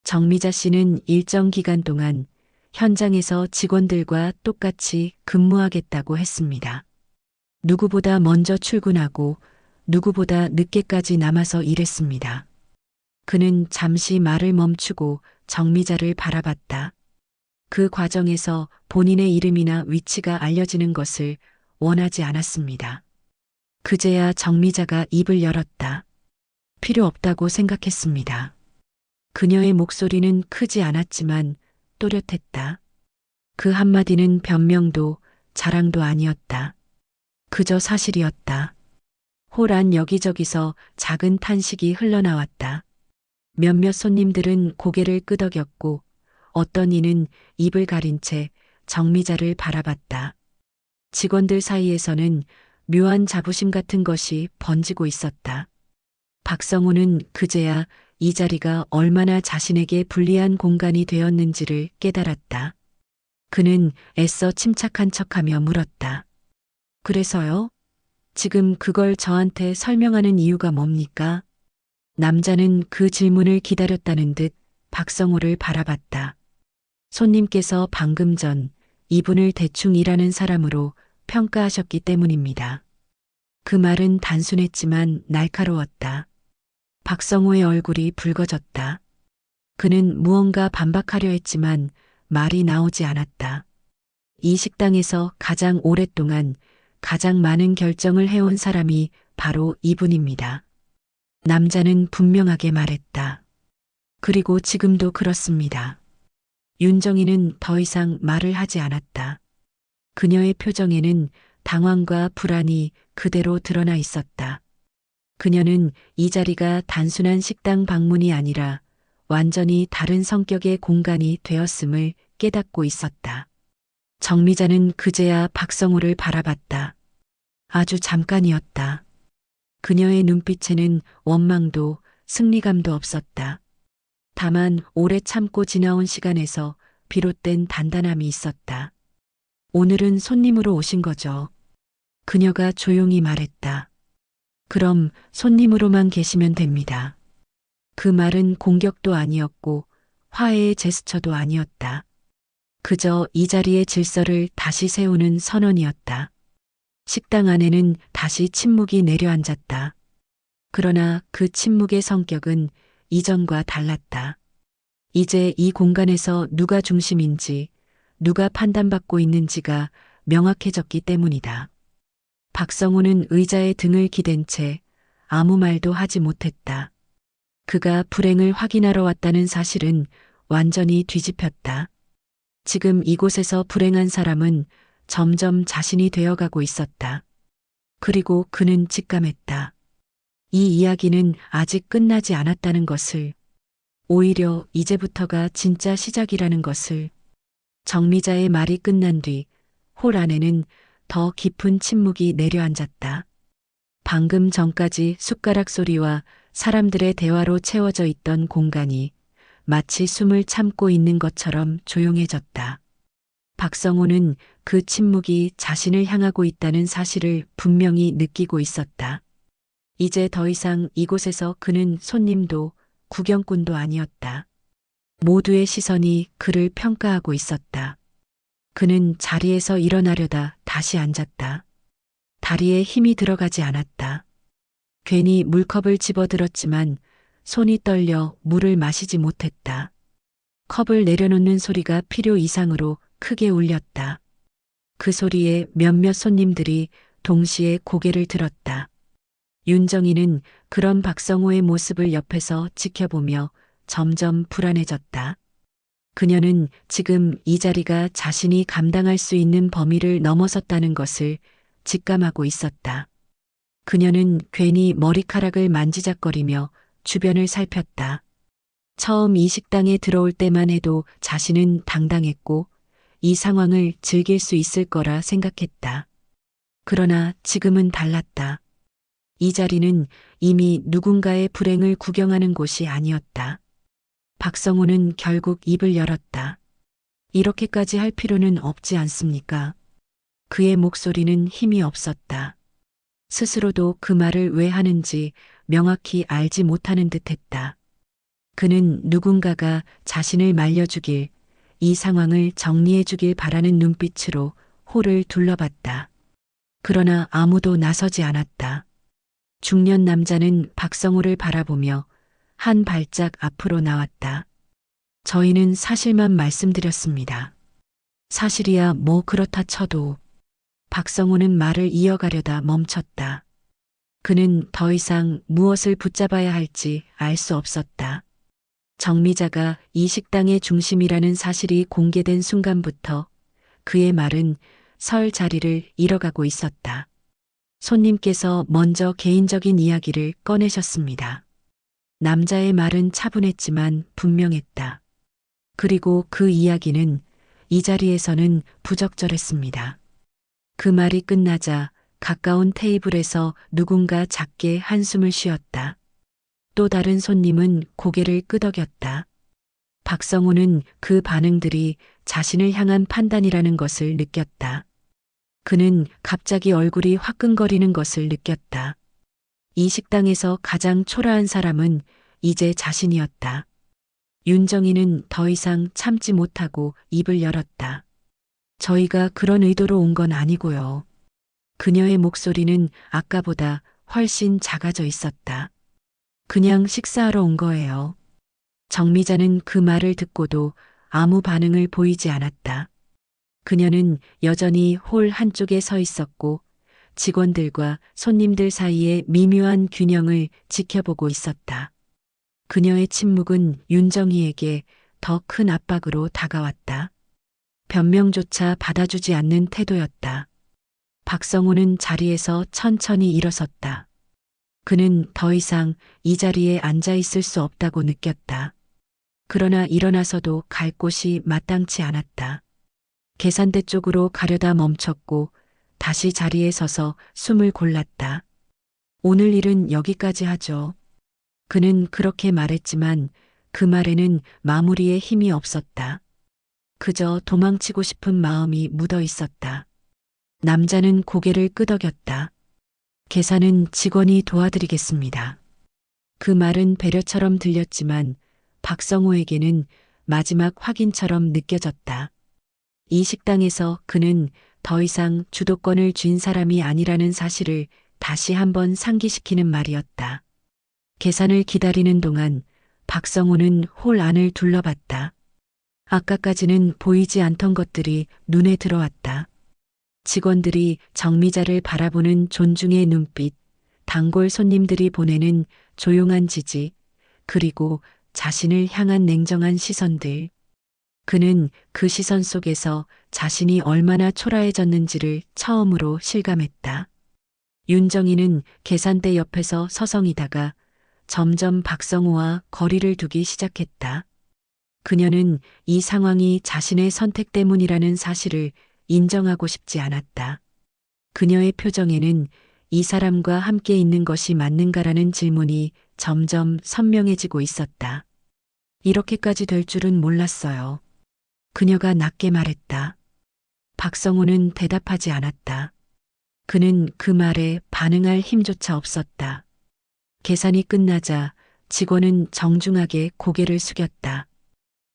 정미자 씨는 일정 기간 동안 현장에서 직원들과 똑같이 근무하겠다고 했습니다. 누구보다 먼저 출근하고 누구보다 늦게까지 남아서 일했습니다. 그는 잠시 말을 멈추고 정미자를 바라봤다. 그 과정에서 본인의 이름이나 위치가 알려지는 것을 원하지 않았습니다. 그제야 정미자가 입을 열었다. 필요 없다고 생각했습니다. 그녀의 목소리는 크지 않았지만 또렷했다. 그 한마디는 변명도 자랑도 아니었다. 그저 사실이었다. 홀 안 여기저기서 작은 탄식이 흘러나왔다. 몇몇 손님들은 고개를 끄덕였고 어떤 이는 입을 가린 채 정미자를 바라봤다. 직원들 사이에서는 묘한 자부심 같은 것이 번지고 있었다. 박성호는 그제야 이 자리가 얼마나 자신에게 불리한 공간이 되었는지를 깨달았다. 그는 애써 침착한 척하며 물었다. 그래서요? 지금 그걸 저한테 설명하는 이유가 뭡니까? 남자는 그 질문을 기다렸다는 듯 박성호를 바라봤다. 손님께서 방금 전 이분을 대충 일하는 사람으로 평가하셨기 때문입니다. 그 말은 단순했지만 날카로웠다. 박성호의 얼굴이 붉어졌다. 그는 무언가 반박하려 했지만 말이 나오지 않았다. 이 식당에서 가장 오랫동안 가장 많은 결정을 해온 사람이 바로 이분입니다. 남자는 분명하게 말했다. 그리고 지금도 그렇습니다. 윤정이는 더 이상 말을 하지 않았다. 그녀의 표정에는 당황과 불안이 그대로 드러나 있었다. 그녀는 이 자리가 단순한 식당 방문이 아니라 완전히 다른 성격의 공간이 되었음을 깨닫고 있었다. 정미자는 그제야 박성호를 바라봤다. 아주 잠깐이었다. 그녀의 눈빛에는 원망도 승리감도 없었다. 다만 오래 참고 지나온 시간에서 비롯된 단단함이 있었다. 오늘은 손님으로 오신 거죠. 그녀가 조용히 말했다. 그럼 손님으로만 계시면 됩니다. 그 말은 공격도 아니었고 화해의 제스처도 아니었다. 그저 이 자리의 질서를 다시 세우는 선언이었다. 식당 안에는 다시 침묵이 내려앉았다. 그러나 그 침묵의 성격은 이전과 달랐다. 이제 이 공간에서 누가 중심인지, 누가 판단받고 있는지가 명확해졌기 때문이다. 박성호는 의자에 등을 기댄 채 아무 말도 하지 못했다. 그가 불행을 확인하러 왔다는 사실은 완전히 뒤집혔다. 지금 이곳에서 불행한 사람은 점점 자신이 되어가고 있었다. 그리고 그는 직감했다. 이 이야기는 아직 끝나지 않았다는 것을, 오히려 이제부터가 진짜 시작이라는 것을. 정미자의 말이 끝난 뒤 홀 안에는 더 깊은 침묵이 내려앉았다. 방금 전까지 숟가락 소리와 사람들의 대화로 채워져 있던 공간이 마치 숨을 참고 있는 것처럼 조용해졌다. 박성호는 그 침묵이 자신을 향하고 있다는 사실을 분명히 느끼고 있었다. 이제 더 이상 이곳에서 그는 손님도 구경꾼도 아니었다. 모두의 시선이 그를 평가하고 있었다. 그는 자리에서 일어나려다 다시 앉았다. 다리에 힘이 들어가지 않았다. 괜히 물컵을 집어들었지만 손이 떨려 물을 마시지 못했다. 컵을 내려놓는 소리가 필요 이상으로 크게 울렸다. 그 소리에 몇몇 손님들이 동시에 고개를 들었다. 윤정이는 그런 박성호의 모습을 옆에서 지켜보며 점점 불안해졌다. 그녀는 지금 이 자리가 자신이 감당할 수 있는 범위를 넘어섰다는 것을 직감하고 있었다. 그녀는 괜히 머리카락을 만지작거리며 주변을 살폈다. 처음 이 식당에 들어올 때만 해도 자신은 당당했고 이 상황을 즐길 수 있을 거라 생각했다. 그러나 지금은 달랐다. 이 자리는 이미 누군가의 불행을 구경하는 곳이 아니었다. 박성호는 결국 입을 열었다. 이렇게까지 할 필요는 없지 않습니까? 그의 목소리는 힘이 없었다. 스스로도 그 말을 왜 하는지 명확히 알지 못하는 듯했다. 그는 누군가가 자신을 말려주길, 이 상황을 정리해주길 바라는 눈빛으로 홀을 둘러봤다. 그러나 아무도 나서지 않았다. 중년 남자는 박성호를 바라보며 한 발짝 앞으로 나왔다. 저희는 사실만 말씀드렸습니다. 사실이야 뭐 그렇다 쳐도. 박성호는 말을 이어가려다 멈췄다. 그는 더 이상 무엇을 붙잡아야 할지 알 수 없었다. 정미자가 이 식당의 중심이라는 사실이 공개된 순간부터 그의 말은 설 자리를 잃어가고 있었다. 손님께서 먼저 개인적인 이야기를 꺼내셨습니다. 남자의 말은 차분했지만 분명했다. 그리고 그 이야기는 이 자리에서는 부적절했습니다. 그 말이 끝나자 가까운 테이블에서 누군가 작게 한숨을 쉬었다. 또 다른 손님은 고개를 끄덕였다. 박성호는 그 반응들이 자신을 향한 판단이라는 것을 느꼈다. 그는 갑자기 얼굴이 화끈거리는 것을 느꼈다. 이 식당에서 가장 초라한 사람은 이제 자신이었다. 윤정이는 더 이상 참지 못하고 입을 열었다. 저희가 그런 의도로 온 건 아니고요. 그녀의 목소리는 아까보다 훨씬 작아져 있었다. 그냥 식사하러 온 거예요. 정미자는 그 말을 듣고도 아무 반응을 보이지 않았다. 그녀는 여전히 홀 한쪽에 서 있었고 직원들과 손님들 사이의 미묘한 균형을 지켜보고 있었다. 그녀의 침묵은 윤정희에게 더 큰 압박으로 다가왔다. 변명조차 받아주지 않는 태도였다. 박성호는 자리에서 천천히 일어섰다. 그는 더 이상 이 자리에 앉아 있을 수 없다고 느꼈다. 그러나 일어나서도 갈 곳이 마땅치 않았다. 계산대 쪽으로 가려다 멈췄고 다시 자리에 서서 숨을 골랐다. 오늘 일은 여기까지 하죠. 그는 그렇게 말했지만 그 말에는 마무리에 힘이 없었다. 그저 도망치고 싶은 마음이 묻어 있었다. 남자는 고개를 끄덕였다. 계산은 직원이 도와드리겠습니다. 그 말은 배려처럼 들렸지만 박성호에게는 마지막 확인처럼 느껴졌다. 이 식당에서 그는 더 이상 주도권을 쥔 사람이 아니라는 사실을 다시 한번 상기시키는 말이었다. 계산을 기다리는 동안 박성호는 홀 안을 둘러봤다. 아까까지는 보이지 않던 것들이 눈에 들어왔다. 직원들이 정미자를 바라보는 존중의 눈빛, 단골 손님들이 보내는 조용한 지지, 그리고 자신을 향한 냉정한 시선들. 그는 그 시선 속에서 자신이 얼마나 초라해졌는지를 처음으로 실감했다. 윤정희는 계산대 옆에서 서성이다가 점점 박성호와 거리를 두기 시작했다. 그녀는 이 상황이 자신의 선택 때문이라는 사실을 인정하고 싶지 않았다. 그녀의 표정에는 이 사람과 함께 있는 것이 맞는가라는 질문이 점점 선명해지고 있었다. 이렇게까지 될 줄은 몰랐어요. 그녀가 낮게 말했다. 박성호는 대답하지 않았다. 그는 그 말에 반응할 힘조차 없었다. 계산이 끝나자 직원은 정중하게 고개를 숙였다.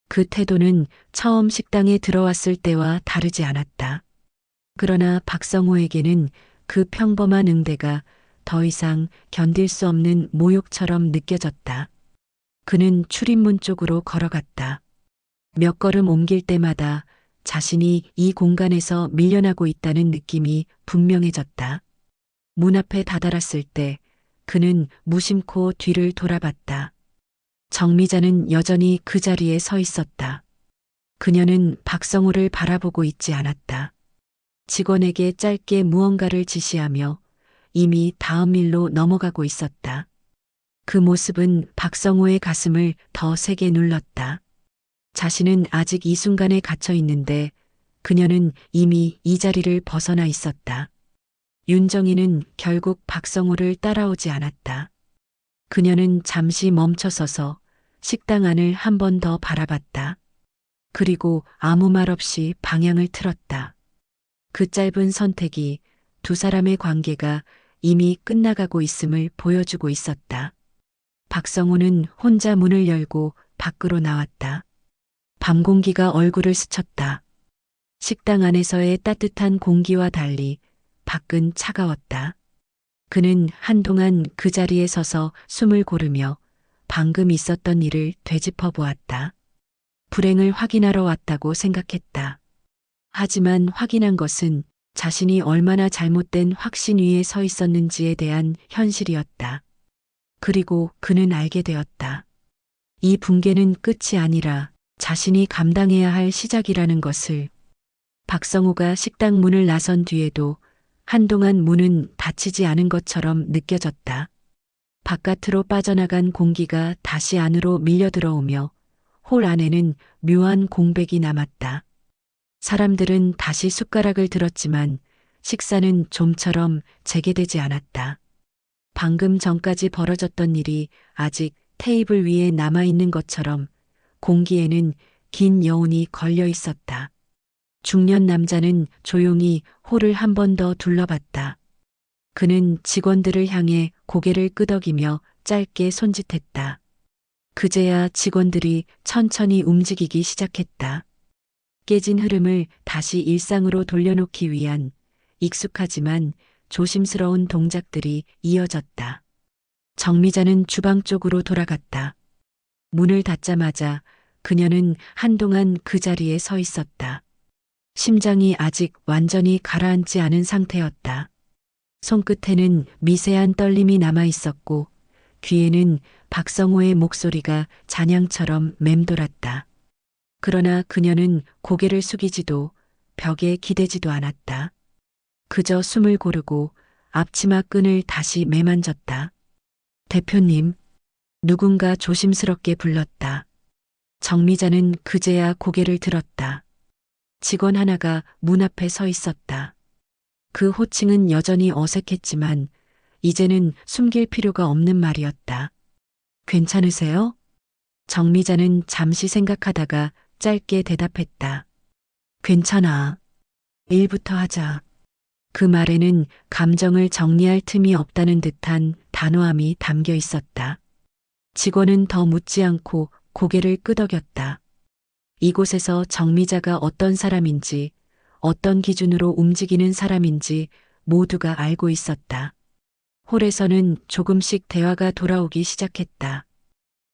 그 태도는 처음 식당에 들어왔을 때와 다르지 않았다. 그러나 박성호에게는 그 평범한 응대가 더 이상 견딜 수 없는 모욕처럼 느껴졌다. 그는 출입문 쪽으로 걸어갔다. 몇 걸음 옮길 때마다 자신이 이 공간에서 밀려나고 있다는 느낌이 분명해졌다. 문 앞에 다다랐을 때 그는 무심코 뒤를 돌아봤다. 정미자는 여전히 그 자리에 서 있었다. 그녀는 박성호를 바라보고 있지 않았다. 직원에게 짧게 무언가를 지시하며 이미 다음 일로 넘어가고 있었다. 그 모습은 박성호의 가슴을 더 세게 눌렀다. 자신은 아직 이 순간에 갇혀 있는데 그녀는 이미 이 자리를 벗어나 있었다. 윤정희는 결국 박성호를 따라오지 않았다. 그녀는 잠시 멈춰서서 식당 안을 한 번 더 바라봤다. 그리고 아무 말 없이 방향을 틀었다. 그 짧은 선택이 두 사람의 관계가 이미 끝나가고 있음을 보여주고 있었다. 박성호는 혼자 문을 열고 밖으로 나왔다. 밤 공기가 얼굴을 스쳤다. 식당 안에서의 따뜻한 공기와 달리 밖은 차가웠다. 그는 한동안 그 자리에 서서 숨을 고르며 방금 있었던 일을 되짚어 보았다. 불행을 확인하러 왔다고 생각했다. 하지만 확인한 것은 자신이 얼마나 잘못된 확신 위에 서 있었는지에 대한 현실이었다. 그리고 그는 알게 되었다. 이 붕괴는 끝이 아니라 자신이 감당해야 할 시작이라는 것을. 박성호가 식당 문을 나선 뒤에도 한동안 문은 닫히지 않은 것처럼 느껴졌다. 바깥으로 빠져나간 공기가 다시 안으로 밀려 들어오며 홀 안에는 묘한 공백이 남았다. 사람들은 다시 숟가락을 들었지만 식사는 좀처럼 재개되지 않았다. 방금 전까지 벌어졌던 일이 아직 테이블 위에 남아있는 것처럼 공기에는 긴 여운이 걸려 있었다. 중년 남자는 조용히 홀을 한 번 더 둘러봤다. 그는 직원들을 향해 고개를 끄덕이며 짧게 손짓했다. 그제야 직원들이 천천히 움직이기 시작했다. 깨진 흐름을 다시 일상으로 돌려놓기 위한 익숙하지만 조심스러운 동작들이 이어졌다. 정미자는 주방 쪽으로 돌아갔다. 문을 닫자마자 그녀는 한동안 그 자리에 서 있었다. 심장이 아직 완전히 가라앉지 않은 상태였다. 손끝에는 미세한 떨림이 남아 있었고 귀에는 박성호의 목소리가 잔향처럼 맴돌았다. 그러나 그녀는 고개를 숙이지도 벽에 기대지도 않았다. 그저 숨을 고르고 앞치마 끈을 다시 매만졌다. 대표님, 누군가 조심스럽게 불렀다. 정미자는 그제야 고개를 들었다. 직원 하나가 문 앞에 서 있었다. 그 호칭은 여전히 어색했지만 이제는 숨길 필요가 없는 말이었다. 괜찮으세요? 정미자는 잠시 생각하다가 짧게 대답했다. 괜찮아. 일부터 하자. 그 말에는 감정을 정리할 틈이 없다는 듯한 단호함이 담겨 있었다. 직원은 더 묻지 않고 고개를 끄덕였다. 이곳에서 정미자가 어떤 사람인지, 어떤 기준으로 움직이는 사람인지 모두가 알고 있었다. 홀에서는 조금씩 대화가 돌아오기 시작했다.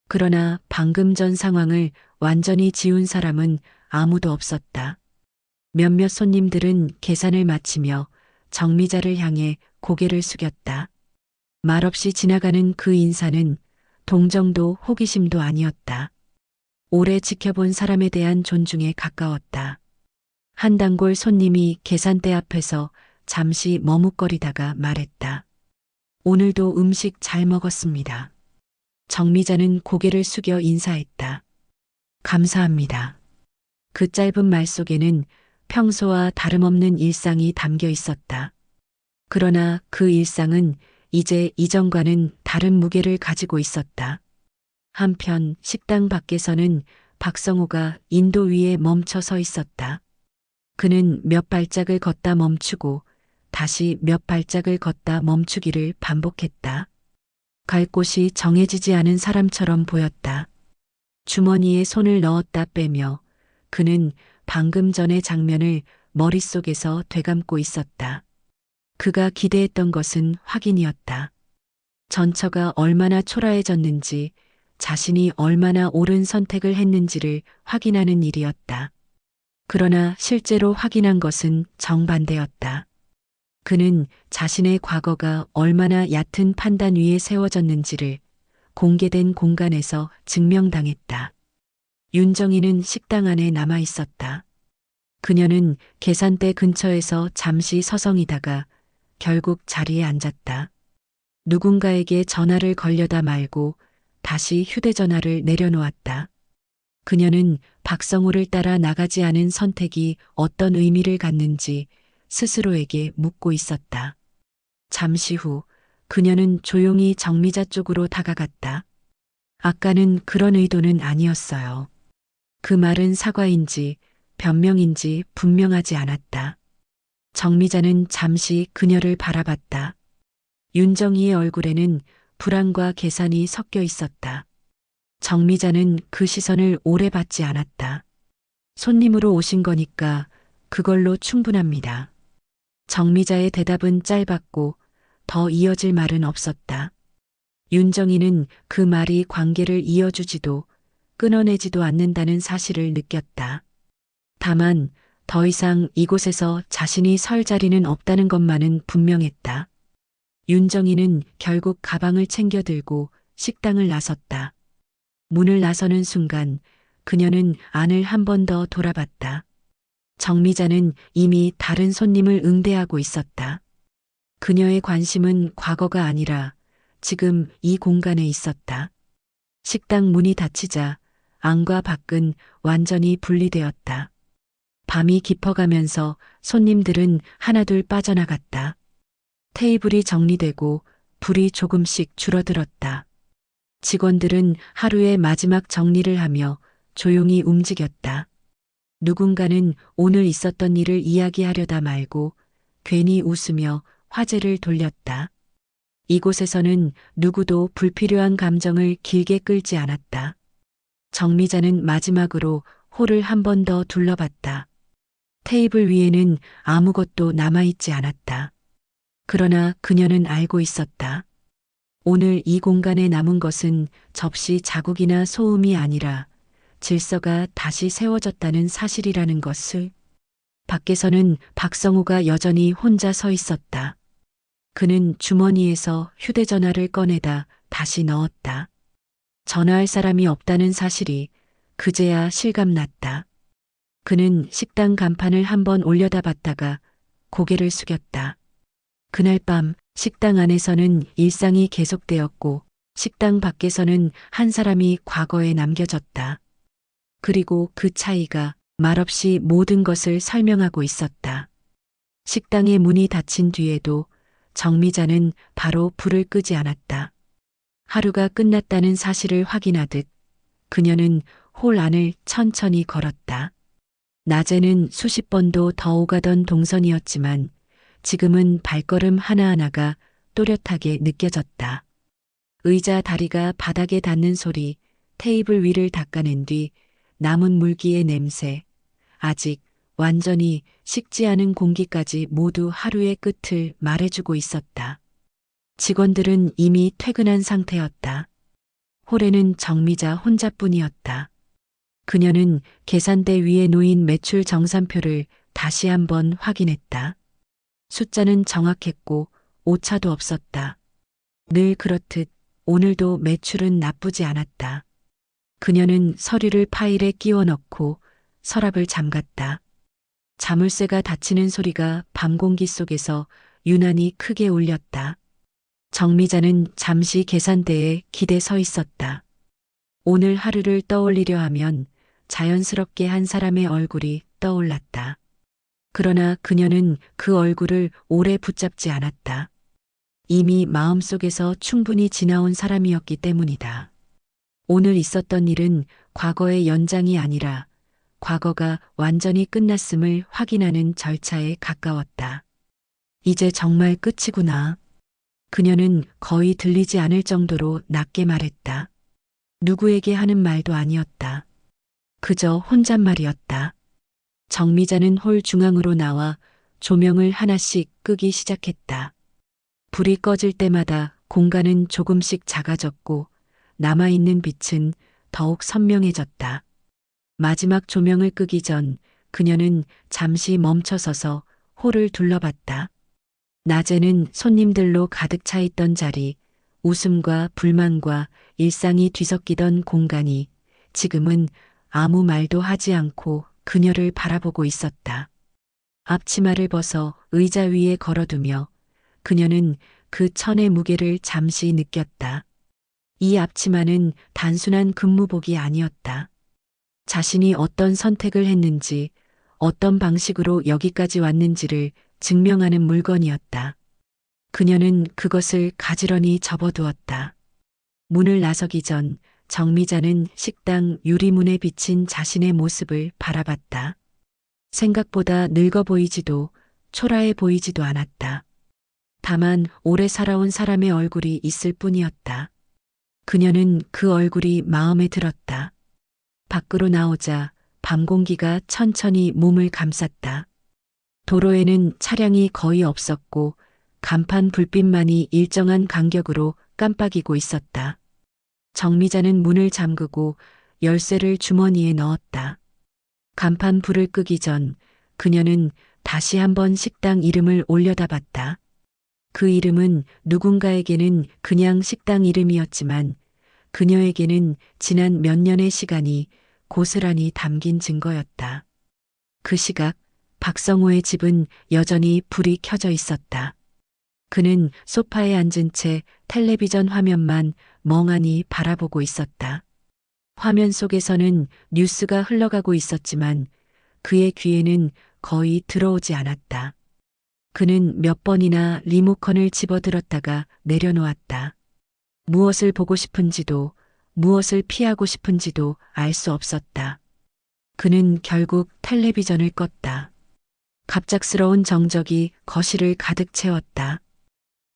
그러나 방금 전 상황을 완전히 지운 사람은 아무도 없었다. 몇몇 손님들은 계산을 마치며 정미자를 향해 고개를 숙였다. 말없이 지나가는 그 인사는 동정도 호기심도 아니었다. 오래 지켜본 사람에 대한 존중에 가까웠다. 한 단골 손님이 계산대 앞에서 잠시 머뭇거리다가 말했다. 오늘도 음식 잘 먹었습니다. 정미자는 고개를 숙여 인사했다. 감사합니다. 그 짧은 말 속에는 평소와 다름없는 일상이 담겨 있었다. 그러나 그 일상은 이제 이전과는 다른 무게를 가지고 있었다. 한편 식당 밖에서는 박성호가 인도 위에 멈춰 서 있었다. 그는 몇 발짝을 걷다 멈추고 다시 몇 발짝을 걷다 멈추기를 반복했다. 갈 곳이 정해지지 않은 사람처럼 보였다. 주머니에 손을 넣었다 빼며 그는 방금 전의 장면을 머릿속에서 되감고 있었다. 그가 기대했던 것은 확인이었다. 전처가 얼마나 초라해졌는지, 자신이 얼마나 옳은 선택을 했는지를 확인하는 일이었다. 그러나 실제로 확인한 것은 정반대였다. 그는 자신의 과거가 얼마나 얕은 판단 위에 세워졌는지를 공개된 공간에서 증명당했다. 윤정이는 식당 안에 남아 있었다. 그녀는 계산대 근처에서 잠시 서성이다가 결국 자리에 앉았다. 누군가에게 전화를 걸려다 말고 다시 휴대전화를 내려놓았다. 그녀는 박성호를 따라 나가지 않은 선택이 어떤 의미를 갖는지 스스로에게 묻고 있었다. 잠시 후 그녀는 조용히 정미자 쪽으로 다가갔다. 아까는 그런 의도는 아니었어요. 그 말은 사과인지 변명인지 분명하지 않았다. 정미자는 잠시 그녀를 바라봤다. 윤정이의 얼굴에는 불안과 계산이 섞여 있었다. 정미자는 그 시선을 오래 받지 않았다. 손님으로 오신 거니까 그걸로 충분합니다. 정미자의 대답은 짧았고 더 이어질 말은 없었다. 윤정이는 그 말이 관계를 이어주지도 끊어내지도 않는다는 사실을 느꼈다. 다만 더 이상 이곳에서 자신이 설 자리는 없다는 것만은 분명했다. 윤정이는 결국 가방을 챙겨 들고 식당을 나섰다. 문을 나서는 순간 그녀는 안을 한 번 더 돌아봤다. 정미자는 이미 다른 손님을 응대하고 있었다. 그녀의 관심은 과거가 아니라 지금 이 공간에 있었다. 식당 문이 닫히자 안과 밖은 완전히 분리되었다. 밤이 깊어가면서 손님들은 하나둘 빠져나갔다. 테이블이 정리되고 불이 조금씩 줄어들었다. 직원들은 하루의 마지막 정리를 하며 조용히 움직였다. 누군가는 오늘 있었던 일을 이야기하려다 말고 괜히 웃으며 화제를 돌렸다. 이곳에서는 누구도 불필요한 감정을 길게 끌지 않았다. 정미자는 마지막으로 홀을 한 번 더 둘러봤다. 테이블 위에는 아무것도 남아있지 않았다. 그러나 그녀는 알고 있었다. 오늘 이 공간에 남은 것은 접시 자국이나 소음이 아니라 질서가 다시 세워졌다는 사실이라는 것을. 밖에서는 박성호가 여전히 혼자 서 있었다. 그는 주머니에서 휴대전화를 꺼내다 다시 넣었다. 전화할 사람이 없다는 사실이 그제야 실감났다. 그는 식당 간판을 한번 올려다봤다가 고개를 숙였다. 그날 밤 식당 안에서는 일상이 계속되었고 식당 밖에서는 한 사람이 과거에 남겨졌다. 그리고 그 차이가 말없이 모든 것을 설명하고 있었다. 식당의 문이 닫힌 뒤에도 정미자는 바로 불을 끄지 않았다. 하루가 끝났다는 사실을 확인하듯 그녀는 홀 안을 천천히 걸었다. 낮에는 수십 번도 더 오가던 동선이었지만 지금은 발걸음 하나하나가 또렷하게 느껴졌다. 의자 다리가 바닥에 닿는 소리, 테이블 위를 닦아낸 뒤 남은 물기의 냄새, 아직 완전히 식지 않은 공기까지 모두 하루의 끝을 말해주고 있었다. 직원들은 이미 퇴근한 상태였다. 홀에는 정미자 혼자뿐이었다. 그녀는 계산대 위에 놓인 매출 정산표를 다시 한번 확인했다. 숫자는 정확했고 오차도 없었다. 늘 그렇듯 오늘도 매출은 나쁘지 않았다. 그녀는 서류를 파일에 끼워 넣고 서랍을 잠갔다. 자물쇠가 닫히는 소리가 밤 공기 속에서 유난히 크게 울렸다. 정미자는 잠시 계산대에 기대 서 있었다. 오늘 하루를 떠올리려 하면 자연스럽게 한 사람의 얼굴이 떠올랐다. 그러나 그녀는 그 얼굴을 오래 붙잡지 않았다. 이미 마음속에서 충분히 지나온 사람이었기 때문이다. 오늘 있었던 일은 과거의 연장이 아니라 과거가 완전히 끝났음을 확인하는 절차에 가까웠다. 이제 정말 끝이구나. 그녀는 거의 들리지 않을 정도로 낮게 말했다. 누구에게 하는 말도 아니었다. 그저 혼잣말이었다. 정미자는 홀 중앙으로 나와 조명을 하나씩 끄기 시작했다. 불이 꺼질 때마다 공간은 조금씩 작아졌고 남아있는 빛은 더욱 선명해졌다. 마지막 조명을 끄기 전 그녀는 잠시 멈춰서서 홀을 둘러봤다. 낮에는 손님들로 가득 차 있던 자리, 웃음과 불만과 일상이 뒤섞이던 공간이 지금은 아무 말도 하지 않고 그녀를 바라보고 있었다. 앞치마를 벗어 의자 위에 걸어두며 그녀는 그 천의 무게를 잠시 느꼈다. 이 앞치마는 단순한 근무복이 아니었다. 자신이 어떤 선택을 했는지, 어떤 방식으로 여기까지 왔는지를 증명하는 물건이었다. 그녀는 그것을 가지런히 접어두었다. 문을 나서기 전 정미자는 식당 유리문에 비친 자신의 모습을 바라봤다. 생각보다 늙어 보이지도 초라해 보이지도 않았다. 다만 오래 살아온 사람의 얼굴이 있을 뿐이었다. 그녀는 그 얼굴이 마음에 들었다. 밖으로 나오자 밤 공기가 천천히 몸을 감쌌다. 도로에는 차량이 거의 없었고 간판 불빛만이 일정한 간격으로 깜빡이고 있었다. 정미자는 문을 잠그고 열쇠를 주머니에 넣었다. 간판 불을 끄기 전 그녀는 다시 한번 식당 이름을 올려다봤다. 그 이름은 누군가에게는 그냥 식당 이름이었지만 그녀에게는 지난 몇 년의 시간이 고스란히 담긴 증거였다. 그 시각 박성호의 집은 여전히 불이 켜져 있었다. 그는 소파에 앉은 채 텔레비전 화면만 멍하니 바라보고 있었다. 화면 속에서는 뉴스가 흘러가고 있었지만 그의 귀에는 거의 들어오지 않았다. 그는 몇 번이나 리모컨을 집어들었다가 내려놓았다. 무엇을 보고 싶은지도 무엇을 피하고 싶은지도 알 수 없었다. 그는 결국 텔레비전을 껐다. 갑작스러운 정적이 거실을 가득 채웠다.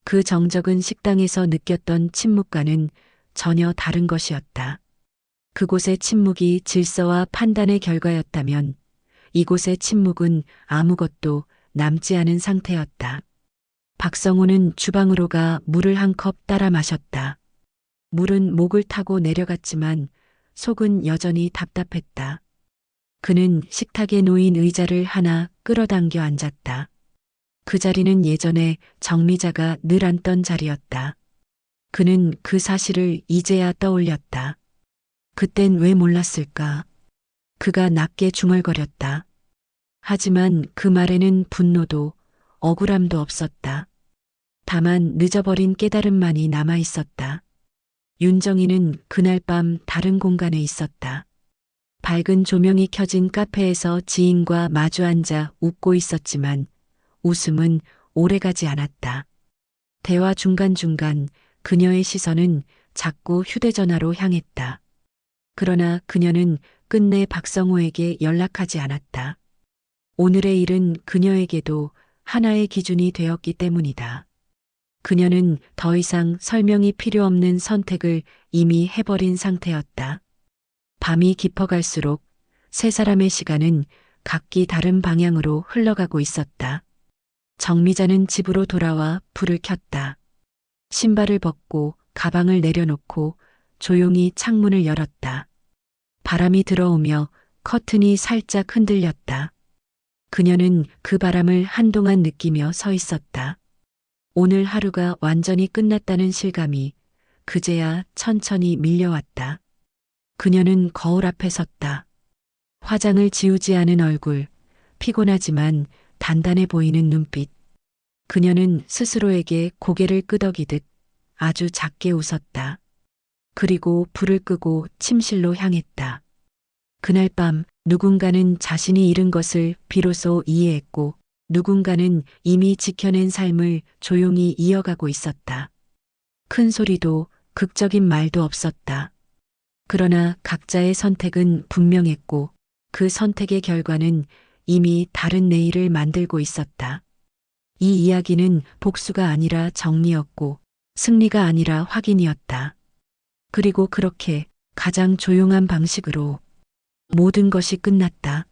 그 정적은 식당에서 느꼈던 침묵과는 전혀 다른 것이었다. 그곳의 침묵이 질서와 판단의 결과였다면 이곳의 침묵은 아무것도 남지 않은 상태였다. 박성호는 주방으로 가 물을 한 컵 따라 마셨다. 물은 목을 타고 내려갔지만 속은 여전히 답답했다. 그는 식탁에 놓인 의자를 하나 끌어당겨 앉았다. 그 자리는 예전에 정미자가 늘 앉던 자리였다. 그는 그 사실을 이제야 떠올렸다. 그땐 왜 몰랐을까? 그가 낮게 중얼거렸다. 하지만 그 말에는 분노도 억울함도 없었다. 다만 늦어버린 깨달음만이 남아 있었다. 윤정이는 그날 밤 다른 공간에 있었다. 밝은 조명이 켜진 카페에서 지인과 마주 앉아 웃고 있었지만 웃음은 오래가지 않았다. 대화 중간중간 그녀의 시선은 자꾸 휴대전화로 향했다. 그러나 그녀는 끝내 박성호에게 연락하지 않았다. 오늘의 일은 그녀에게도 하나의 기준이 되었기 때문이다. 그녀는 더 이상 설명이 필요 없는 선택을 이미 해버린 상태였다. 밤이 깊어갈수록 세 사람의 시간은 각기 다른 방향으로 흘러가고 있었다. 정미자는 집으로 돌아와 불을 켰다. 신발을 벗고 가방을 내려놓고 조용히 창문을 열었다. 바람이 들어오며 커튼이 살짝 흔들렸다. 그녀는 그 바람을 한동안 느끼며 서 있었다. 오늘 하루가 완전히 끝났다는 실감이 그제야 천천히 밀려왔다. 그녀는 거울 앞에 섰다. 화장을 지우지 않은 얼굴, 피곤하지만 단단해 보이는 눈빛. 그녀는 스스로에게 고개를 끄덕이듯 아주 작게 웃었다. 그리고 불을 끄고 침실로 향했다. 그날 밤 누군가는 자신이 잃은 것을 비로소 이해했고 누군가는 이미 지켜낸 삶을 조용히 이어가고 있었다. 큰 소리도 극적인 말도 없었다. 그러나 각자의 선택은 분명했고 그 선택의 결과는 이미 다른 내일을 만들고 있었다. 이 이야기는 복수가 아니라 정리였고 승리가 아니라 확인이었다. 그리고 그렇게 가장 조용한 방식으로 모든 것이 끝났다.